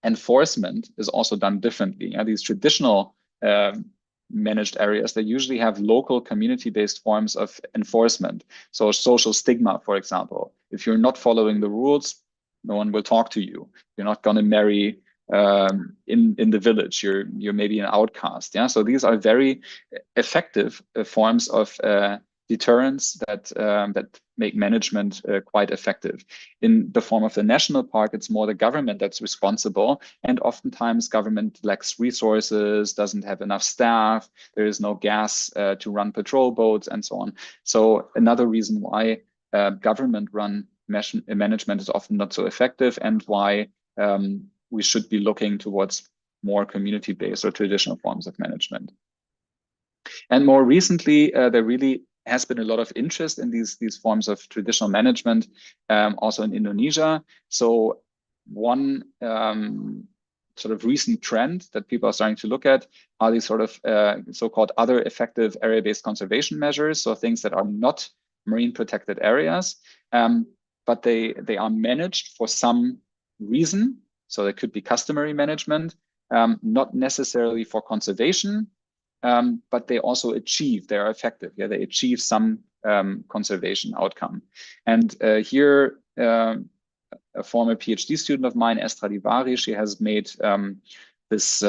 enforcement is also done differently. These traditional managed areas, they usually have local community-based forms of enforcement. So social stigma, for example, if you're not following the rules, no one will talk to you. You're not going to marry in the village. You're maybe an outcast. Yeah. So these are very effective forms of deterrence that make management quite effective. In the form of the national park, it's more the government that's responsible, and oftentimes government lacks resources, doesn't have enough staff, there is no gas to run patrol boats, and so on. So another reason why government-run management is often not so effective, and why we should be looking towards more community-based or traditional forms of management. And more recently, there really has been a lot of interest in these forms of traditional management, also in Indonesia. So one sort of recent trend that people are starting to look at are these sort of so-called other effective area-based conservation measures. So things that are not marine protected areas, but they are managed for some reason. So there could be customary management, not necessarily for conservation, but they also they are effective. Yeah, they achieve some conservation outcome. And here, a former PhD student of mine, Estra Divari, she has made this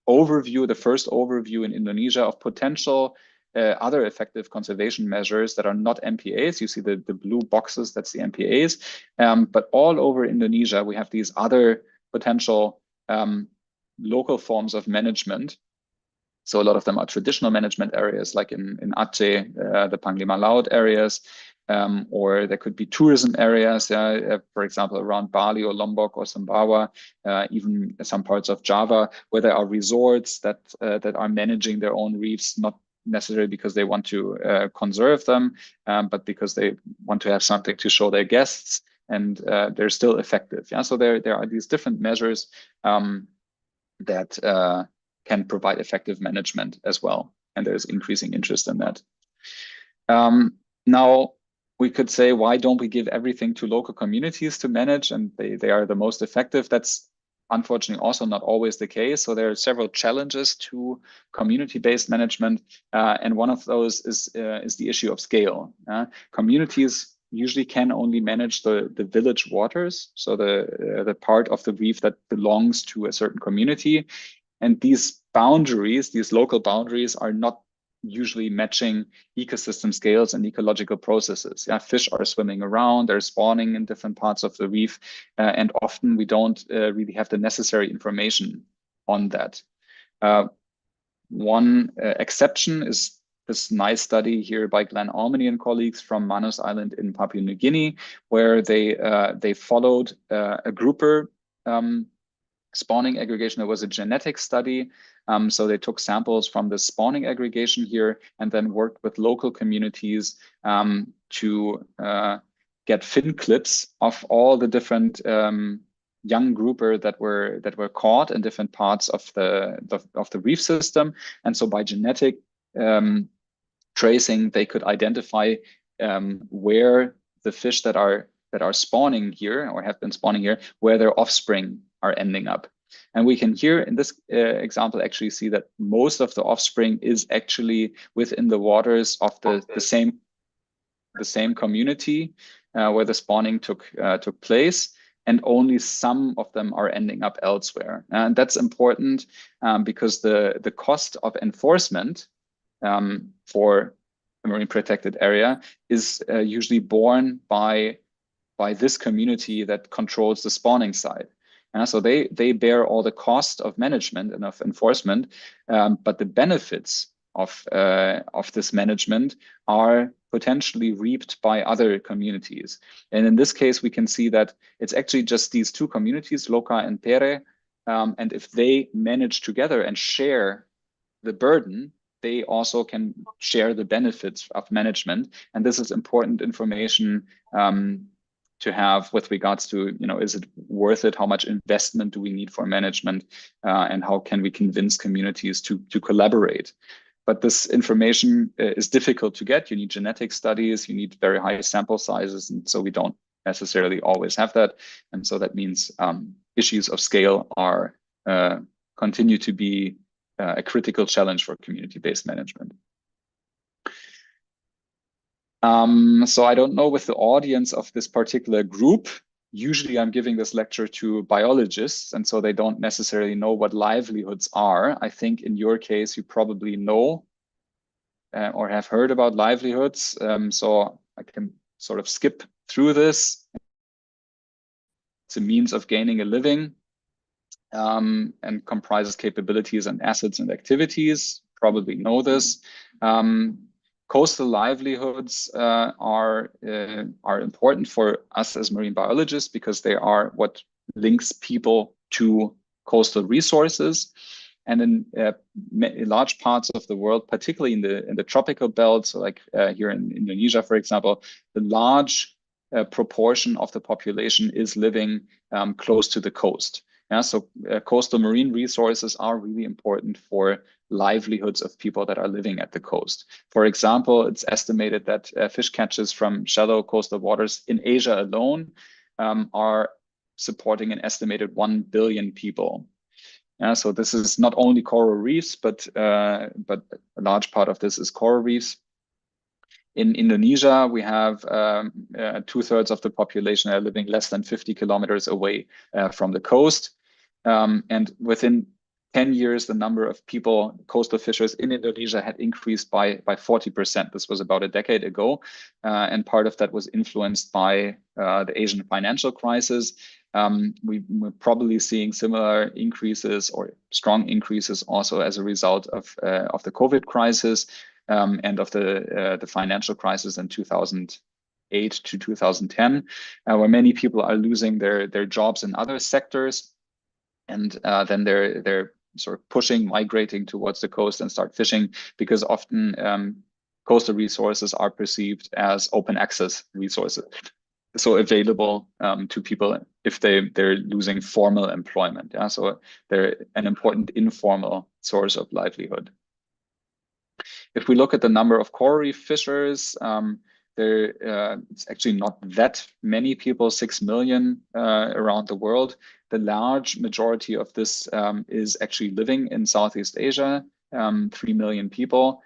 overview, the first overview in Indonesia of potential other effective conservation measures that are not MPAs. You see the blue boxes, that's the MPAs. But all over Indonesia, we have these other potential local forms of management. So a lot of them are traditional management areas, like in Aceh, the Panglima Laut areas, or there could be tourism areas, for example, around Bali or Lombok or Sumbawa, even some parts of Java, where there are resorts that are managing their own reefs, not necessarily because they want to conserve them, but because they want to have something to show their guests, and they're still effective. Yeah, so there are these different measures that can provide effective management as well, and there's increasing interest in that. Now, we could say, why don't we give everything to local communities to manage, and they are the most effective? That's unfortunately also not always the case. So there are several challenges to community-based management, and one of those is the issue of scale. Communities usually can only manage the village waters, so the part of the reef that belongs to a certain community. And these boundaries, these local boundaries, are not usually matching ecosystem scales and ecological processes. Yeah, fish are swimming around, they're spawning in different parts of the reef, and often we don't really have the necessary information on that. One exception is this nice study here by Glenn Almany and colleagues from Manus Island in Papua New Guinea, where they followed a grouper spawning aggregation. There was a genetic study. So they took samples from the spawning aggregation here and then worked with local communities to get fin clips of all the different young grouper that were caught in different parts of the reef system. And so by genetic tracing, they could identify where the fish that are spawning here or have been spawning here, where their offspring are ending up. And we can here in this example actually see that most of the offspring is actually within the waters of the same community where the spawning took place, and only some of them are ending up elsewhere. And that's important because the cost of enforcement for a marine protected area is usually borne by this community that controls the spawning side. So they bear all the cost of management and of enforcement, but the benefits of this management are potentially reaped by other communities. And in this case, we can see that it's actually just these two communities, Loka and Pere, and if they manage together and share the burden, they also can share the benefits of management. And this is important information to have with regards to, is it worth it? How much investment do we need for management? And how can we convince communities to collaborate? But this information is difficult to get. You need genetic studies, you need very high sample sizes, and so we don't necessarily always have that. And so that means issues of scale are continue to be a critical challenge for community-based management. So I don't know with the audience of this particular group. Usually I'm giving this lecture to biologists, and so they don't necessarily know what livelihoods are. I think in your case, you probably know or have heard about livelihoods. So I can sort of skip through this. It's a means of gaining a living and comprises capabilities and assets and activities. Probably know this. Coastal livelihoods are important for us as marine biologists because they are what links people to coastal resources. And in large parts of the world, particularly in the tropical belt, so like here in Indonesia, for example, the large proportion of the population is living close to the coast. Yeah, so coastal marine resources are really important for livelihoods of people that are living at the coast. For example, it's estimated that fish catches from shallow coastal waters in Asia alone are supporting an estimated 1 billion people. Yeah, so this is not only coral reefs, but a large part of this is coral reefs. In Indonesia, we have 2/3 of the population are living less than 50 kilometers away from the coast. And within 10 years, the number of people, coastal fishers in Indonesia had increased by 40%. This was about a decade ago. And part of that was influenced by the Asian financial crisis. We're probably seeing similar increases or strong increases also as a result of the COVID crisis and of the financial crisis in 2008 to 2010, where many people are losing their jobs in other sectors. And then they're sort of migrating towards the coast and start fishing because often coastal resources are perceived as open access resources, so available to people if they're losing formal employment. Yeah, so they're an important informal source of livelihood. If we look at the number of coral reef fishers, it's actually not that many people, 6 million around the world. The large majority of this is actually living in Southeast Asia, 3 million people.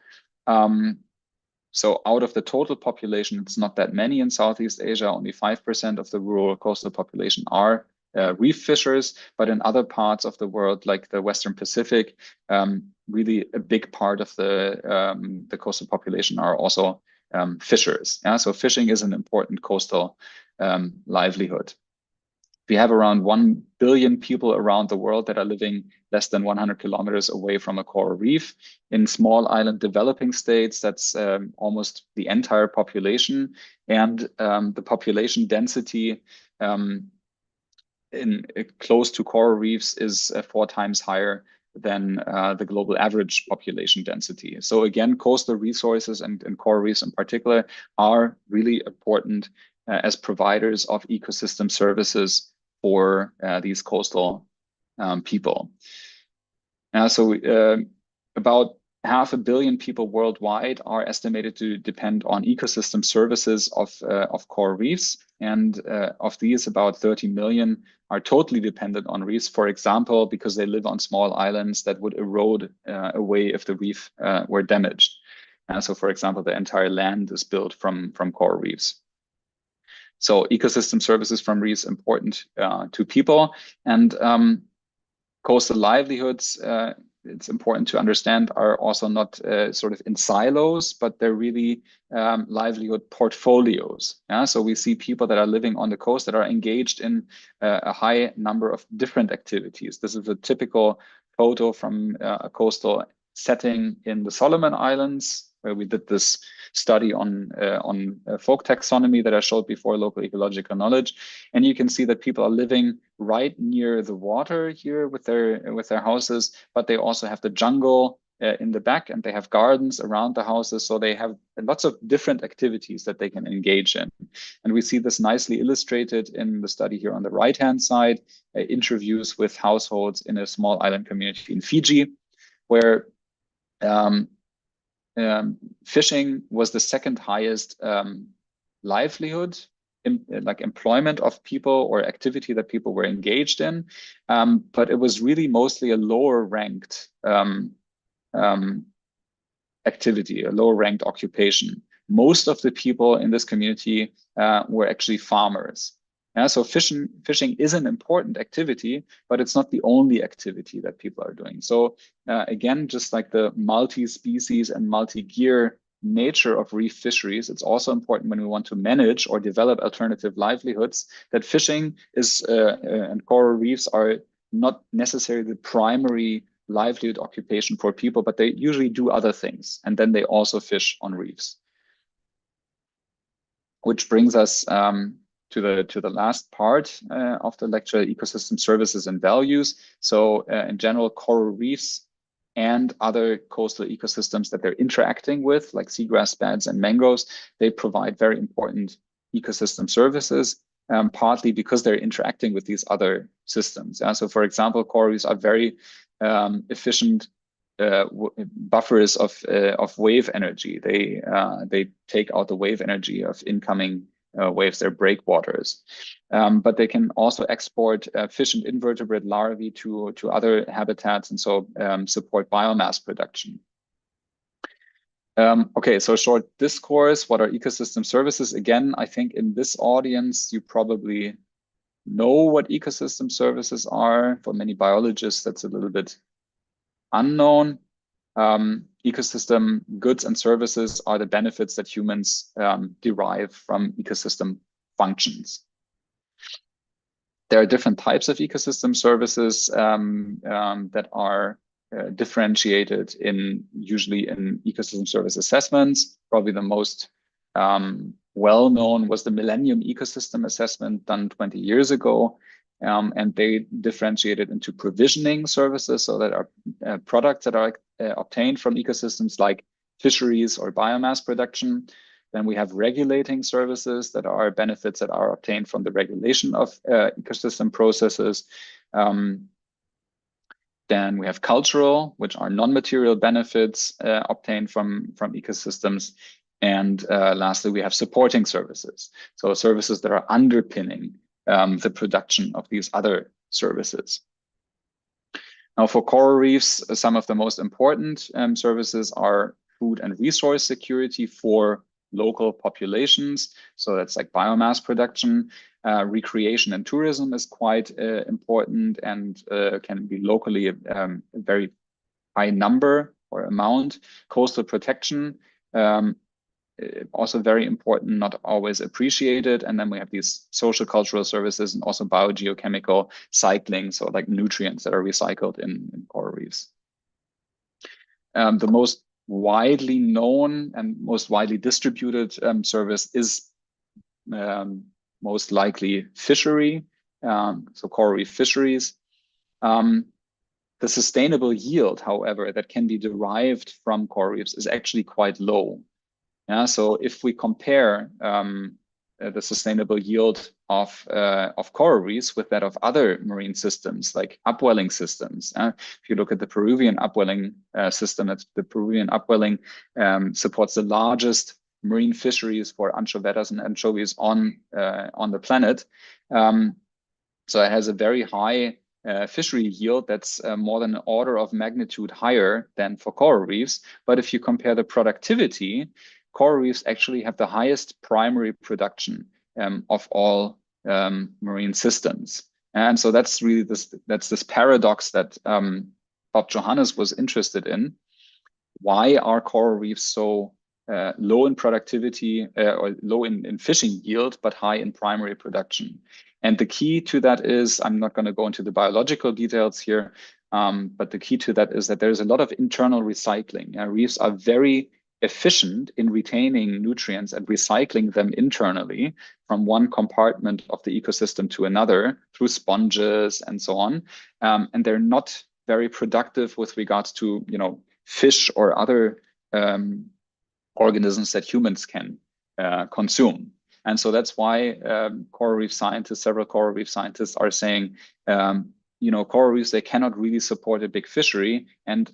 So out of the total population, it's not that many in Southeast Asia. Only 5% of the rural coastal population are reef fishers, but in other parts of the world, like the Western Pacific, really a big part of the coastal population are also fishers. Yeah? So fishing is an important coastal livelihood. We have around 1 billion people around the world that are living less than 100 kilometers away from a coral reef. In small island developing states, that's almost the entire population. And the population density close to coral reefs is 4 times higher than the global average population density. So again, coastal resources and coral reefs in particular are really important as providers of ecosystem services for these coastal people. So about 500 million people worldwide are estimated to depend on ecosystem services of coral reefs. And of these, about 30 million are totally dependent on reefs, for example, because they live on small islands that would erode away if the reef were damaged. So for example, the entire land is built from coral reefs. So ecosystem services from reefs important to people, and coastal livelihoods, it's important to understand, are also not sort of in silos, but they're really livelihood portfolios. Yeah? So we see people that are living on the coast that are engaged in a high number of different activities. This is a typical photo from a coastal setting in the Solomon Islands, where we did this study on folk taxonomy that I showed before, local ecological knowledge. And you can see that people are living right near the water here with their houses, but they also have the jungle in the back, and they have gardens around the houses. So they have lots of different activities that they can engage in. And we see this nicely illustrated in the study here on the right-hand side, interviews with households in a small island community in Fiji, where fishing was the second highest livelihood, like employment of people or activity that people were engaged in, but it was really mostly a lower ranked activity, a lower ranked occupation. Most of the people in this community were actually farmers. So fishing is an important activity, but it's not the only activity that people are doing. So again, just like the multi-species and multi-gear nature of reef fisheries, it's also important when we want to manage or develop alternative livelihoods that fishing is and coral reefs are not necessarily the primary livelihood occupation for people, but they usually do other things. And then they also fish on reefs. Which brings us to the last part of the lecture, ecosystem services and values. So in general, coral reefs and other coastal ecosystems that they're interacting with, like seagrass beds and mangroves, they provide very important ecosystem services, partly because they're interacting with these other systems. So for example, coral reefs are very efficient buffers of wave energy. They take out the wave energy of incoming waves. They're breakwaters, but they can also export fish and invertebrate larvae to other habitats, and so support biomass production. Okay, so short discourse. What are ecosystem services? Again, I think in this audience you probably know what ecosystem services are. For many biologists, that's a little bit unknown. Ecosystem goods and services are the benefits that humans derive from ecosystem functions. There are different types of ecosystem services that are differentiated usually in ecosystem service assessments. Probably the most well-known was the Millennium Ecosystem Assessment done 20 years ago. And they differentiated into provisioning services, so that are products that are obtained from ecosystems like fisheries or biomass production. Then we have regulating services that are benefits that are obtained from the regulation of ecosystem processes. Then we have cultural, which are non-material benefits obtained from ecosystems. And lastly, we have supporting services. So services that are underpinning the production of these other services. Now, for coral reefs, some of the most important services are food and resource security for local populations. So that's like biomass production. Recreation and tourism is quite important and can be locally a very high number or amount. Coastal protection, also very important, not always appreciated. And then we have these social cultural services and also biogeochemical cycling, so like nutrients that are recycled in coral reefs. The most widely known and most widely distributed service is most likely fishery, so coral reef fisheries. The sustainable yield, however, that can be derived from coral reefs is actually quite low. So if we compare the sustainable yield of coral reefs with that of other marine systems, like upwelling systems, if you look at the Peruvian upwelling system, the Peruvian upwelling supports the largest marine fisheries for anchovetas and anchovies on the planet. So it has a very high fishery yield that's more than an order of magnitude higher than for coral reefs. But if you compare the productivity, coral reefs actually have the highest primary production of all marine systems. And so that's really this paradox that Bob Johannes was interested in. Why are coral reefs so low in productivity or low in fishing yield, but high in primary production? And the key to that is, I'm not going to go into the biological details here, but the key to that is that there's a lot of internal recycling. Reefs are very efficient in retaining nutrients and recycling them internally from one compartment of the ecosystem to another through sponges and so on. And they're not very productive with regards to, fish or other organisms that humans can consume. And so that's why several coral reef scientists are saying, coral reefs, they cannot really support a big fishery. And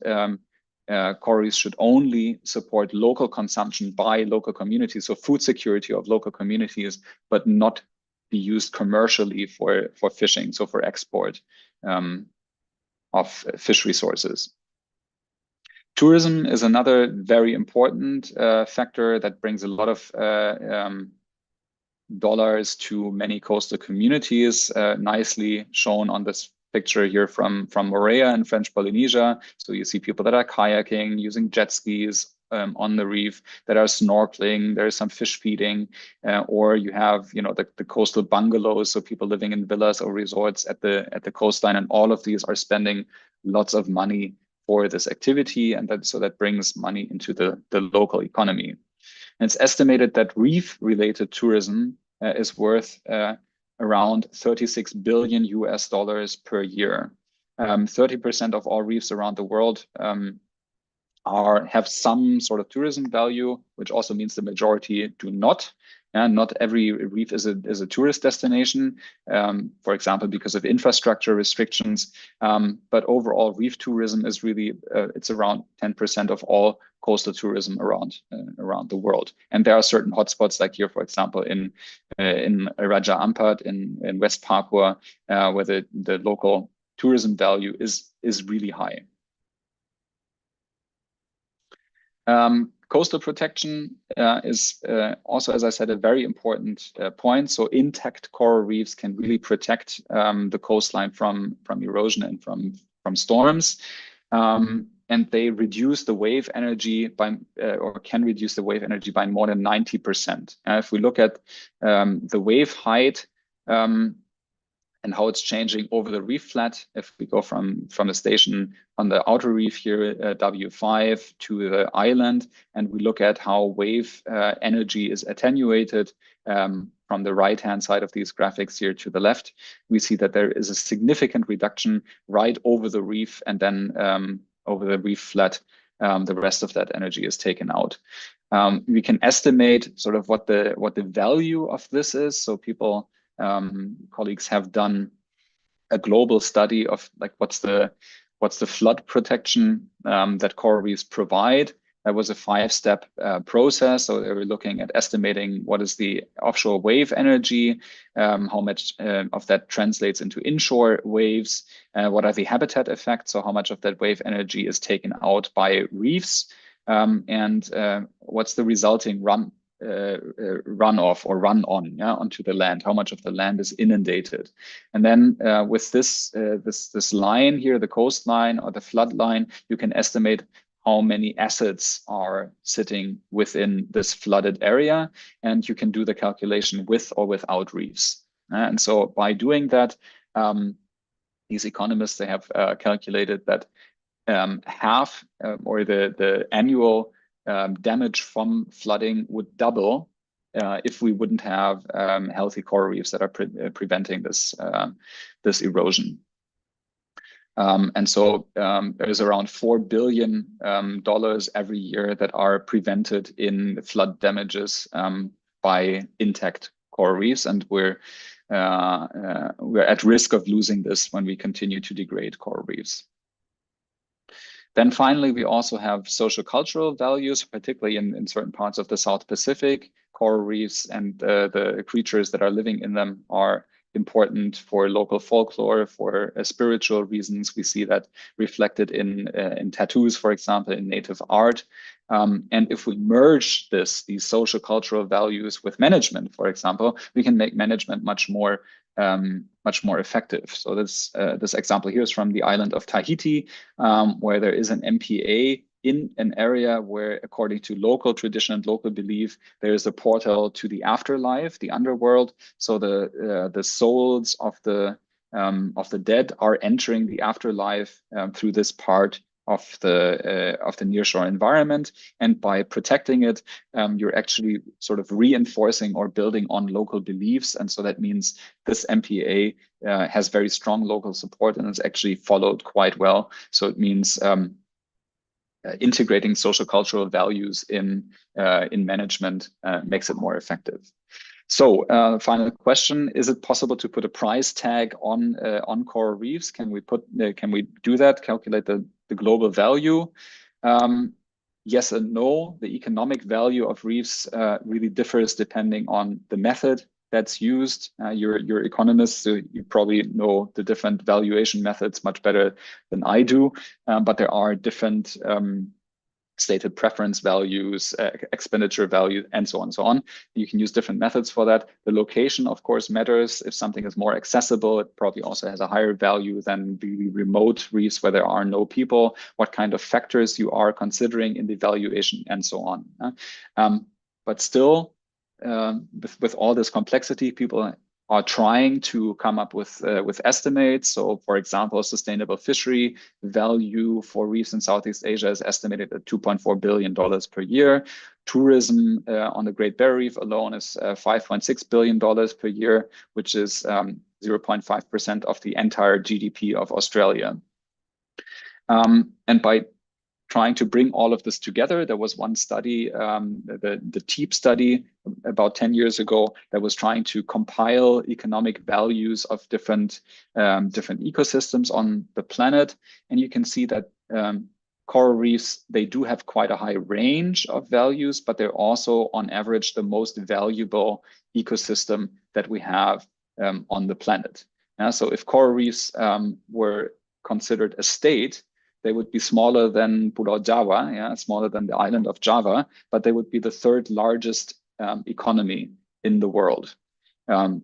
coral reefs should only support local consumption by local communities, so food security of local communities, but not be used commercially for fishing, so for export of fish resources. Tourism is another very important factor that brings a lot of dollars to many coastal communities, nicely shown on this picture here from Moorea in French Polynesia. So you see people that are kayaking, using jet skis on the reef, that are snorkeling, there's some fish feeding, or you have, you know, the coastal bungalows, so people living in villas or resorts at the coastline, and all of these are spending lots of money for this activity, and so that brings money into the local economy. And it's estimated that reef-related tourism is worth around $36 billion per year. 30% of all reefs around the world have some sort of tourism value, which also means the majority do not. And not every reef is a tourist destination, for example, because of infrastructure restrictions. But overall, reef tourism is really, it's around 10% of all coastal tourism around the world. And there are certain hotspots, like here, for example, in Raja Ampat in West Papua, where the local tourism value is really high. Coastal protection is also, as I said, a very important point. So intact coral reefs can really protect the coastline from erosion and from storms. And they reduce the wave energy by, or can reduce the wave energy by more than 90%. If we look at the wave height, and how it's changing over the reef flat, if we go from a station on the outer reef here, W5, to the island, and we look at how wave energy is attenuated from the right-hand side of these graphics here to the left, we see that there is a significant reduction right over the reef, and then over the reef flat, the rest of that energy is taken out. We can estimate sort of what the value of this is. So people, colleagues have done a global study of like what's the flood protection that coral reefs provide. That was a 5-step process. So they were looking at estimating what is the offshore wave energy, how much of that translates into inshore waves, what are the habitat effects, so how much of that wave energy is taken out by reefs, and what's the resulting runoff or run on, onto the land, how much of the land is inundated. And then with this line here, the coastline or the flood line, you can estimate how many assets are sitting within this flooded area, and you can do the calculation with or without reefs. And so by doing that, these economists, they have calculated that half or the annual damage from flooding would double if we wouldn't have healthy coral reefs that are preventing this erosion. And so there's around $4 billion every year that are prevented in flood damages by intact coral reefs, and we're at risk of losing this when we continue to degrade coral reefs. Then finally, we also have social cultural values, particularly in certain parts of the South Pacific. Coral reefs and the creatures that are living in them are important for local folklore, for spiritual reasons. We see that reflected in tattoos, for example, in native art. And if we merge these social cultural values with management, for example, we can make management much more effective. So this example here is from the island of Tahiti, where there is an MPA in an area where, according to local tradition and local belief, there is a portal to the afterlife, the underworld. So the souls of the dead are entering the afterlife through this part of the nearshore environment, and by protecting it, you're actually sort of reinforcing or building on local beliefs. And so that means this MPA has very strong local support and is actually followed quite well. So it means integrating social cultural values in management makes it more effective. So final question: is it possible to put a price tag on coral reefs? Can we do that? Calculate the global value? Yes and no. The economic value of reefs really differs depending on the method that's used. You're economists, so you probably know the different valuation methods much better than I do. But there are different stated preference values, expenditure value, and so on and so on. You can use different methods for that. The location, of course, matters. If something is more accessible, it probably also has a higher value than the remote reefs where there are no people, what kind of factors you are considering in the valuation, and so on. But still, with all this complexity, people are trying to come up with estimates. So, for example, sustainable fishery value for reefs in Southeast Asia is estimated at $2.4 billion per year. Tourism on the Great Barrier Reef alone is $5.6 billion per year, which is 0.5% of the entire GDP of Australia. And by trying to bring all of this together, there was one study, the TEEP study about 10 years ago, that was trying to compile economic values of different ecosystems on the planet. And you can see that coral reefs, they do have quite a high range of values, but they're also on average the most valuable ecosystem that we have on the planet. So if coral reefs were considered a state, they would be smaller than Pulau Jawa, smaller than the island of Java, but they would be the third largest economy in the world.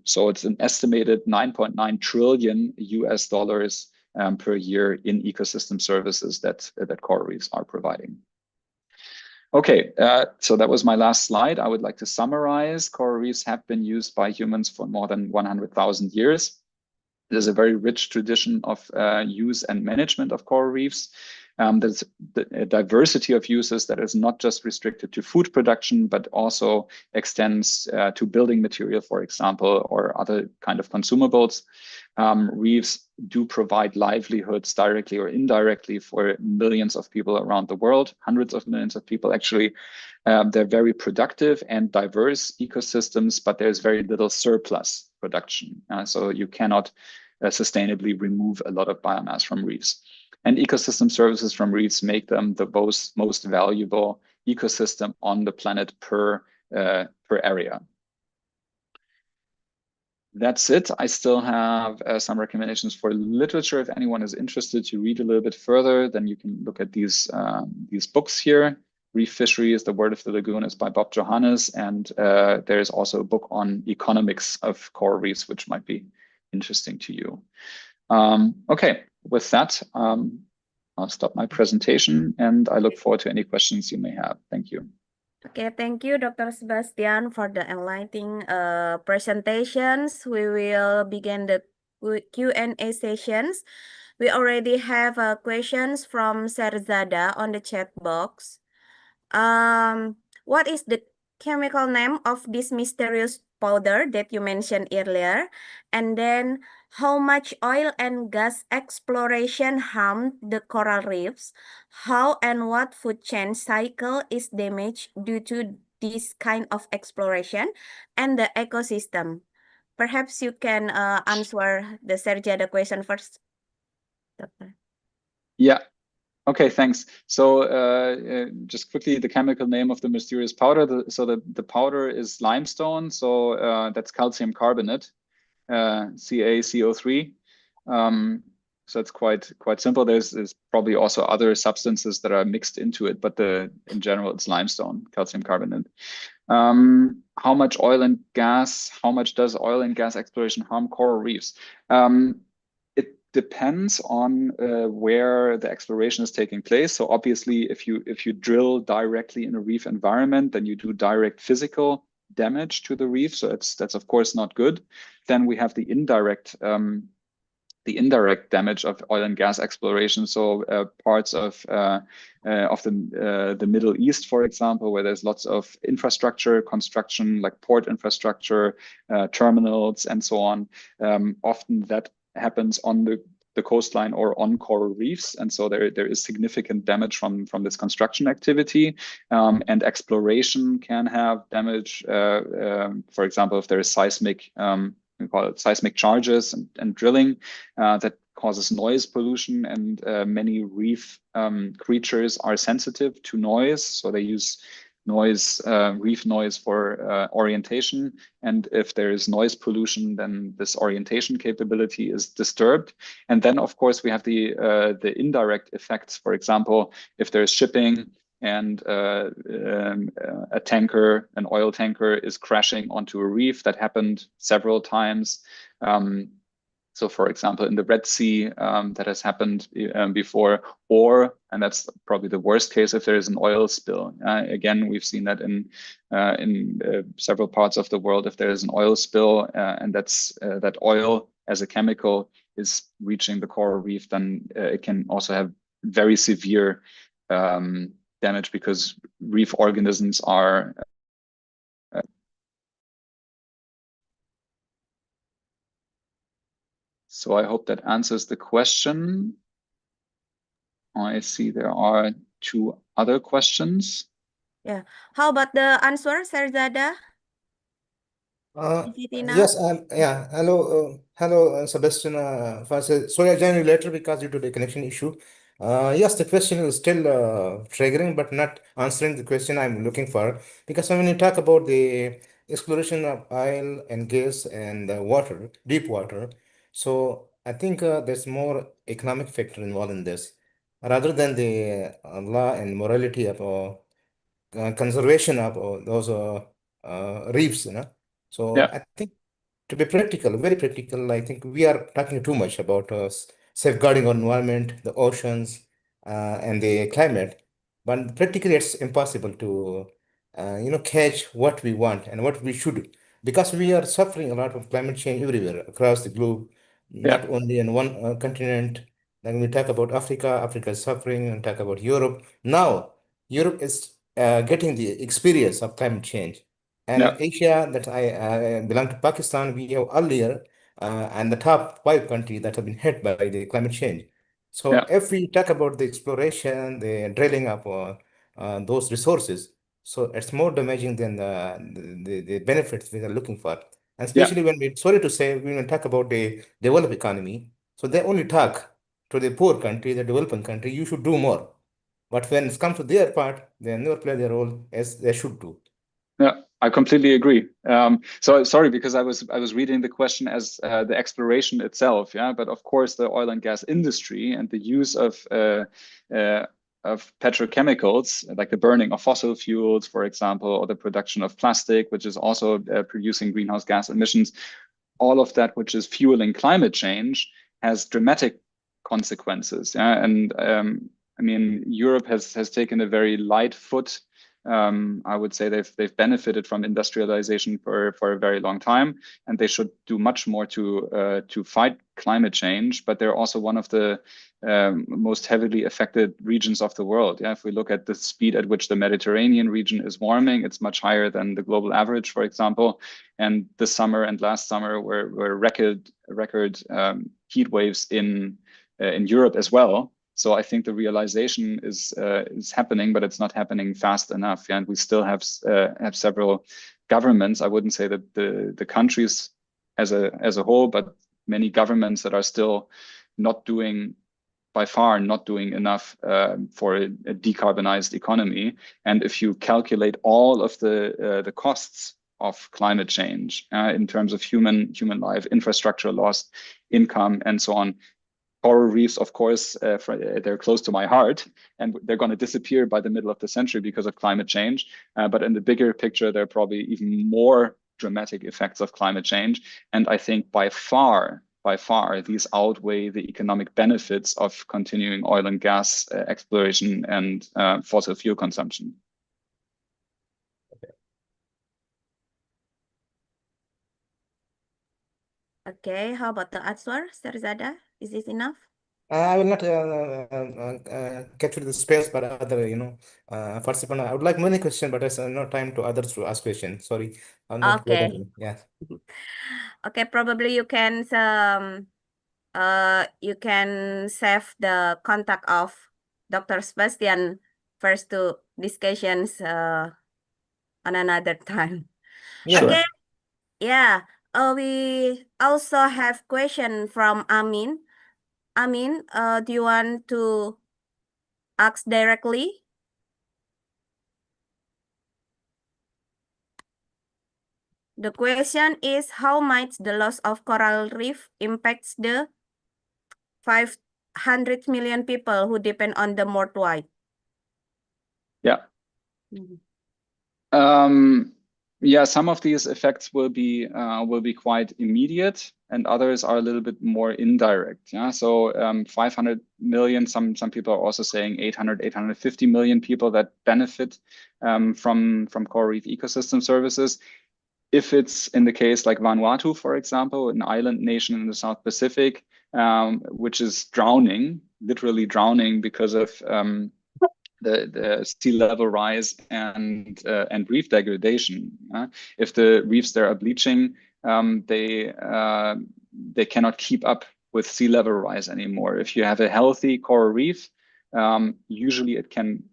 So it's an estimated 9.9 trillion US dollars per year in ecosystem services that coral reefs are providing. Okay, so that was my last slide. I would like to summarize. Coral reefs have been used by humans for more than 100,000 years. There's a very rich tradition of use and management of coral reefs. There's a diversity of uses that is not just restricted to food production, but also extends to building material, for example, or other kind of consumables. Reefs do provide livelihoods directly or indirectly for millions of people around the world, hundreds of millions of people actually. They're very productive and diverse ecosystems, but there's very little surplus production. So you cannot sustainably remove a lot of biomass from reefs. And ecosystem services from reefs make them the most valuable ecosystem on the planet per area. That's it. I still have some recommendations for literature. If anyone is interested to read a little bit further, then you can look at these books here. Reef Fisheries, The Word of the Lagoon is by Bob Johannes. And there's also a book on economics of coral reefs, which might be interesting to you. Okay, with that, I'll stop my presentation and I look forward to any questions you may have. Thank you. Okay, thank you, Dr. Sebastian, for the enlightening presentations. We will begin the Q&A sessions. We already have questions from Serzada on the chat box. What is the chemical name of this mysterious powder that you mentioned earlier? And then how much oil and gas exploration harmed the coral reefs? How and what food chain cycle is damaged due to this kind of exploration and the ecosystem? Perhaps you can answer the Serzada question first, Doctor. Yeah. Okay, thanks. So just quickly, the chemical name of the mysterious powder. The powder is limestone. So that's calcium carbonate, CaCO3. So it's quite simple. There's probably also other substances that are mixed into it, but in general, it's limestone, calcium carbonate. How much oil and gas? How much does oil and gas exploration harm coral reefs? Depends on where the exploration is taking place. So obviously, if you drill directly in a reef environment, then you do direct physical damage to the reef. So that's of course not good. Then we have the indirect damage of oil and gas exploration. So parts of the Middle East, for example, where there's lots of infrastructure construction, like port infrastructure, terminals, and so on. Often that happens on the coastline or on coral reefs, and so there is significant damage from this construction activity. And exploration can have damage. For example, if there is seismic, we call it seismic charges and drilling that causes noise pollution, and many reef creatures are sensitive to noise, so they use reef noise for orientation. And if there is noise pollution, then this orientation capability is disturbed. And then, of course, we have the indirect effects. For example, if there's shipping and a tanker, an oil tanker, is crashing onto a reef. That happened several times. So, for example, in the Red Sea, that has happened before, and that's probably the worst case, if there is an oil spill. Again, we've seen that in several parts of the world. If there is an oil spill and that oil as a chemical is reaching the coral reef, then it can also have very severe damage, because reef organisms are so I hope that answers the question. I see there are 2 other questions. Yeah. How about the answer, Serzada? Is it enough? Yes, yeah. Hello, Sebastian. First, sorry, I joined you later because due to the connection issue. Yes, the question is still triggering, but not answering the question I'm looking for. Because when you talk about the exploration of oil and gas and water, deep water, so I think there's more economic factor involved in this, rather than the law and morality of conservation of those reefs, you know. So Yeah. I think, to be practical, very practical, I think we are talking too much about safeguarding our environment, the oceans, and the climate. But practically, it's impossible to, catch what we want and what we should, because we are suffering a lot of climate change everywhere across the globe, not only in one continent. Then we talk about Africa, Africa is suffering, and talk about Europe. Now, Europe is getting the experience of climate change. And in Asia, that I belong to Pakistan, we have earlier and the top 5 countries that have been hit by the climate change. So if we talk about the exploration, the drilling of those resources, so it's more damaging than the benefits we are looking for. And especially when we, sorry to say, when we talk about the developed economy, so they only talk to the poor country, the developing country, you should do more. But when it comes to their part, they never play their role as they should do. Yeah, I completely agree. So sorry, because I was reading the question as the exploration itself. Yeah, but of course the oil and gas industry and the use of petrochemicals, like the burning of fossil fuels, for example, or the production of plastic, which is also producing greenhouse gas emissions, all of that which is fueling climate change has dramatic consequences. Yeah, and I mean, Europe has taken a very light foot. I would say they've benefited from industrialization for a very long time, and they should do much more to fight climate change. But they're also one of the most heavily affected regions of the world. Yeah, if we look at the speed at which the Mediterranean region is warming, it's much higher than the global average, for example. And this summer and last summer were record heat waves in Europe as well. So I think the realization is happening, but it's not happening fast enough. Yeah? And we still have several governments. I wouldn't say that the countries as a whole, but many governments that are still by far not doing enough for a decarbonized economy. And if you calculate all of the costs of climate change in terms of human life, infrastructure lost, income, and so on, coral reefs, of course, they're close to my heart, and they're going to disappear by the middle of the century because of climate change. But in the bigger picture, there are probably even more dramatic effects of climate change. And I think by far, these outweigh the economic benefits of continuing oil and gas exploration and fossil fuel consumption. Okay, how about the answer, Serzada? Is this enough? I will not capture the space, but other, participant. I would like many questions, but there's no time to others to ask questions. Sorry, I'm not Okay. Yeah. Okay, probably you can save the contact of Dr. Sebastian first to discussions on another time. Yeah. Okay. Yeah. We also have question from Amin. Amin, do you want to ask directly? The question is, how might the loss of coral reef impacts the 500 million people who depend on them worldwide? Yeah. Yeah, some of these effects will be quite immediate, and others are a little bit more indirect. Yeah, so 500 million. Some people are also saying 850 million people that benefit from coral reef ecosystem services. If it's in the case like Vanuatu, for example, an island nation in the South Pacific, which is drowning, literally drowning because of the sea level rise and reef degradation. If the reefs there are bleaching, they cannot keep up with sea level rise anymore. If you have a healthy coral reef, usually it can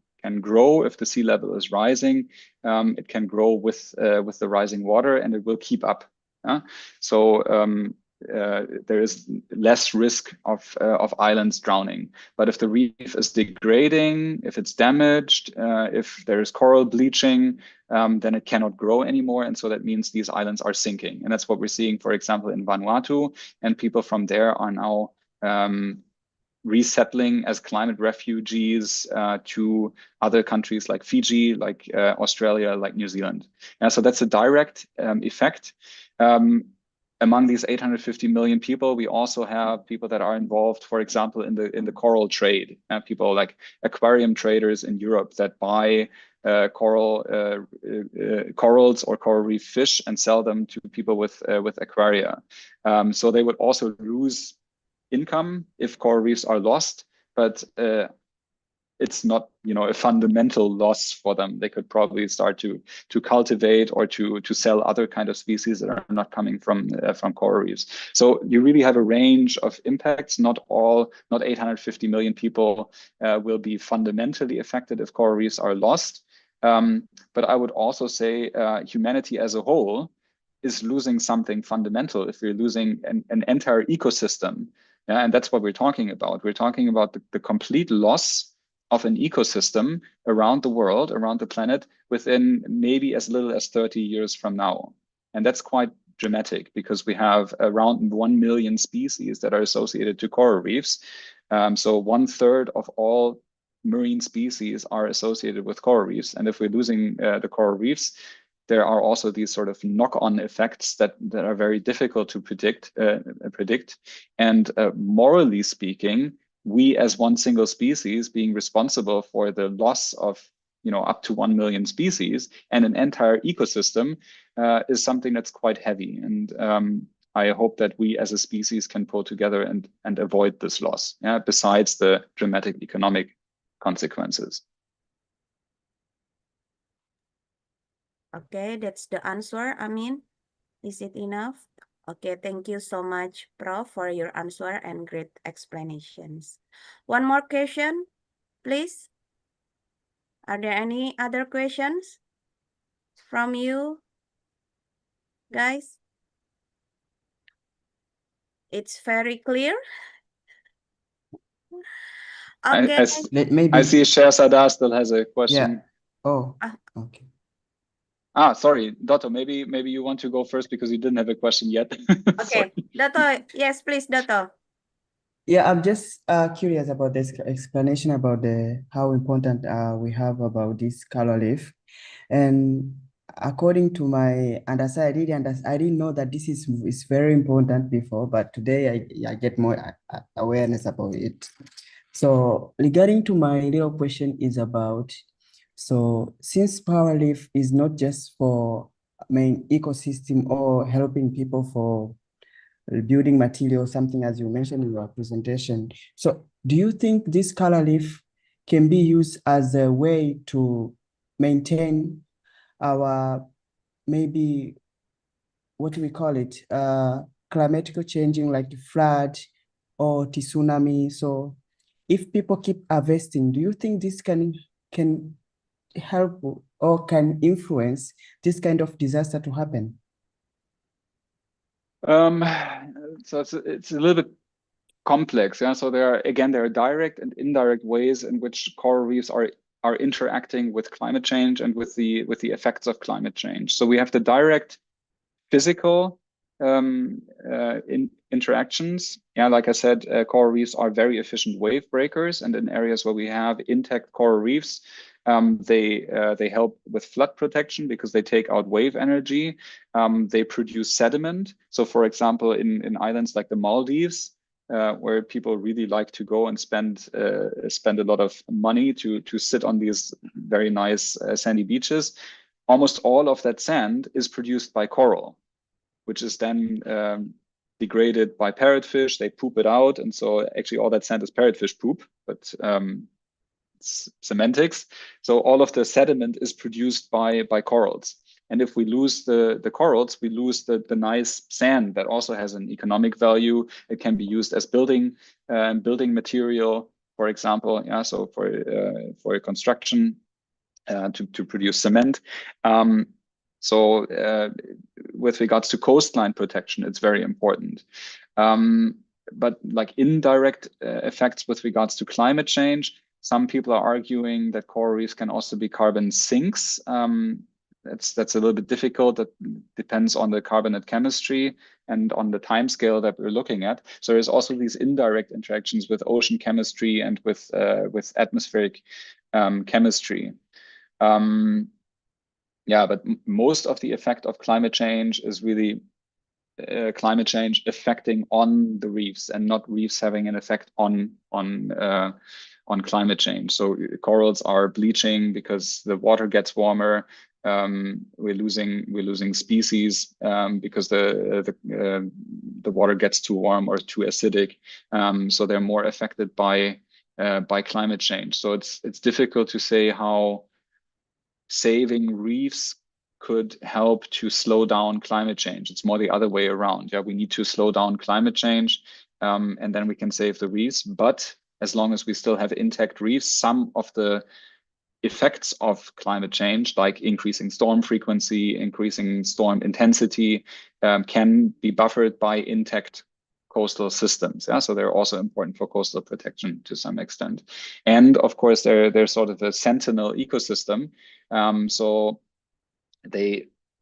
grow if the sea level is rising. It can grow with the rising water, and it will keep up. So there is less risk of islands drowning. But if the reef is degrading, if it's damaged, if there is coral bleaching, then it cannot grow anymore. And so that means these islands are sinking. And that's what we're seeing, for example, in Vanuatu. And people from there are now resettling as climate refugees to other countries like Fiji, like Australia, like New Zealand. So that's a direct effect. Among these 850 million people, we also have people that are involved, for example, in the coral trade. People like aquarium traders in Europe that buy corals or coral reef fish and sell them to people with aquaria. So they would also lose income if coral reefs are lost, but it's not, a fundamental loss for them. They could probably start to cultivate or to sell other kind of species that are not coming from coral reefs. So you really have a range of impacts. Not 850 million people will be fundamentally affected if coral reefs are lost. But I would also say humanity as a whole is losing something fundamental if we're losing an entire ecosystem. And that's what we're talking about. We're talking about the complete loss of an ecosystem around the world, around the planet, within maybe as little as 30 years from now. And that's quite dramatic because we have around 1 million species that are associated to coral reefs. So 1/3 of all marine species are associated with coral reefs. And if we're losing the coral reefs, there are also these sort of knock-on effects that are very difficult to predict. And morally speaking, we as one single species being responsible for the loss of up to 1 million species and an entire ecosystem is something that's quite heavy. And I hope that we as a species can pull together and avoid this loss, besides the dramatic economic consequences. Okay, that's the answer. Amin, is it enough? Okay, thank you so much, Prof, for your answer and great explanations. One more question, please. Are there any other questions from you, guys? It's very clear. Okay. Maybe I see Shahzada still has a question. Yeah. Oh, okay. Sorry, Dotto, maybe you want to go first because you didn't have a question yet. Okay, Dotto, yes, please, Dotto. Yeah, I'm just curious about this explanation about how important we have about this color leaf. And according to my understanding, I didn't know that this is very important before, but today I get more awareness about it. So regarding to my little question is about, so since power leaf is not just for main ecosystem or helping people for building material, something as you mentioned in your presentation. So do you think this color leaf can be used as a way to maintain our, maybe, what do we call it? Climatic changing, like flood or tsunami. So if people keep harvesting, do you think this can help or can influence this kind of disaster to happen? So it's a little bit complex. Yeah, so there are direct and indirect ways in which coral reefs are interacting with climate change and with the effects of climate change. So we have the direct physical interactions. Yeah, like I said, coral reefs are very efficient wave breakers, and in areas where we have intact coral reefs, they help with flood protection because they take out wave energy. They produce sediment. So, for example, in islands like the Maldives, where people really like to go and spend a lot of money to sit on these very nice sandy beaches, almost all of that sand is produced by coral, which is then degraded by parrotfish. They poop it out, and so actually all that sand is parrotfish poop, but it's semantics. So all of the sediment is produced by corals. And if we lose the corals, we lose the nice sand that also has an economic value. It can be used as building material, for example. Yeah, so for construction, to produce cement. So with regards to coastline protection, it's very important. But like indirect effects with regards to climate change, some people are arguing that coral reefs can also be carbon sinks. That's a little bit difficult. That depends on the carbonate chemistry and on the time scale that we're looking at. So there's also these indirect interactions with ocean chemistry and with atmospheric chemistry. Yeah, but most of the effect of climate change is really climate change affecting on the reefs and not reefs having an effect on climate change. So corals are bleaching because the water gets warmer. We're losing species because the water gets too warm or too acidic. So they're more affected by climate change. So it's difficult to say how saving reefs could help to slow down climate change. It's more the other way around. Yeah, we need to slow down climate change, and then we can save the reefs. But as long as we still have intact reefs, some of the effects of climate change, like increasing storm frequency, increasing storm intensity, can be buffered by intact coastal systems. Yeah, so they're also important for coastal protection to some extent. And of course, they're sort of a sentinel ecosystem. So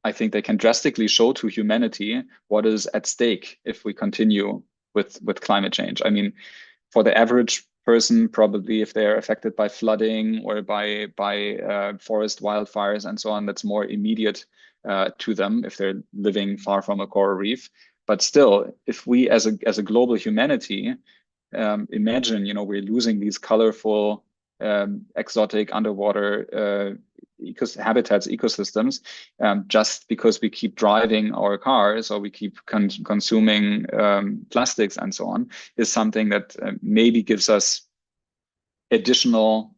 I think they can drastically show to humanity what is at stake if we continue with climate change. I mean, for the average person, probably if they're affected by flooding or by forest wildfires and so on, that's more immediate to them if they're living far from a coral reef. But still, if we as a global humanity imagine, we're losing these colorful exotic underwater habitats, ecosystems, just because we keep driving our cars or we keep consuming plastics and so on, is something that maybe gives us additional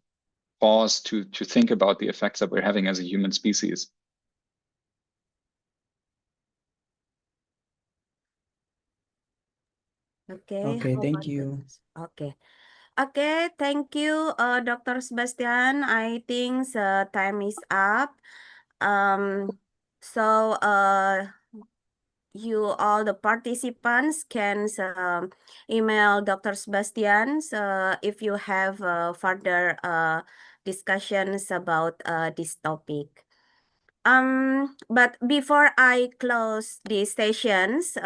pause to think about the effects that we're having as a human species. Okay, Okay, how thank about you. Okay. Okay, thank you, Dr. Sebastian. I think the time is up. So you all the participants can email Dr. Sebastian if you have further discussions about this topic. But before I close these sessions,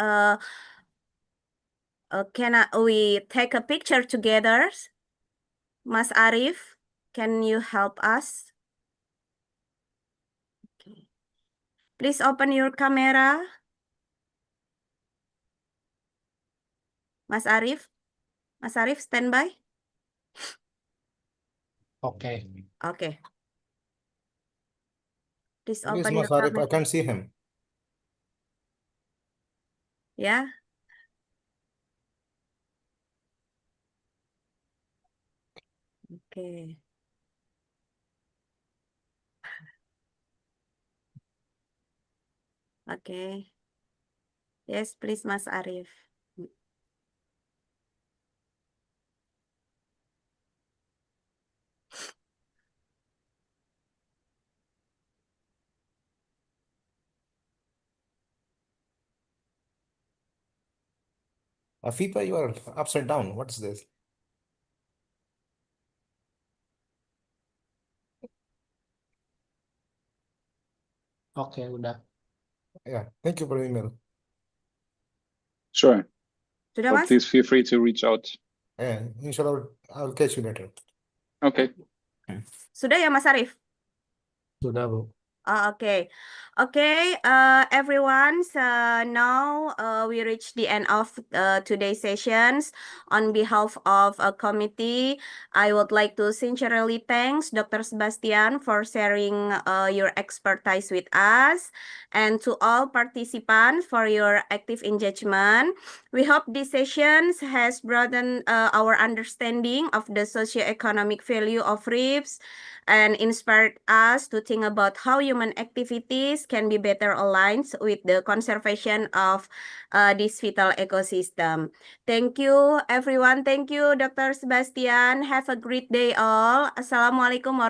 can we take a picture together? Mas Arif, can you help us? Okay. Please open your camera. Mas Arif, stand by. Okay. Okay. Please Where is open your Masarif? I camera. can't see him. Yeah. Okay. Okay. Yes, please, Mas Arif. Fipa, you are upside down. What is this? Oke, udah. Yeah, thank you for the email. Sure. Sudah, But Mas? please feel free to reach out. Yeah, inshallah, I'll catch you later. Okay. Sudah ya, Mas Arif? Sudah, Bu. Okay. Okay, everyone. So now we reach the end of today's sessions. On behalf of a committee, I would like to sincerely thanks Dr. Sebastian for sharing your expertise with us, and to all participants for your active engagement. We hope this sessions has broadened our understanding of the socioeconomic value of reefs and inspired us to think about how human activities can be better aligned with the conservation of this vital ecosystem. Thank you, everyone. Thank you, Dr. Sebastian. Have a great day all. Assalamualaikum warahmatullahi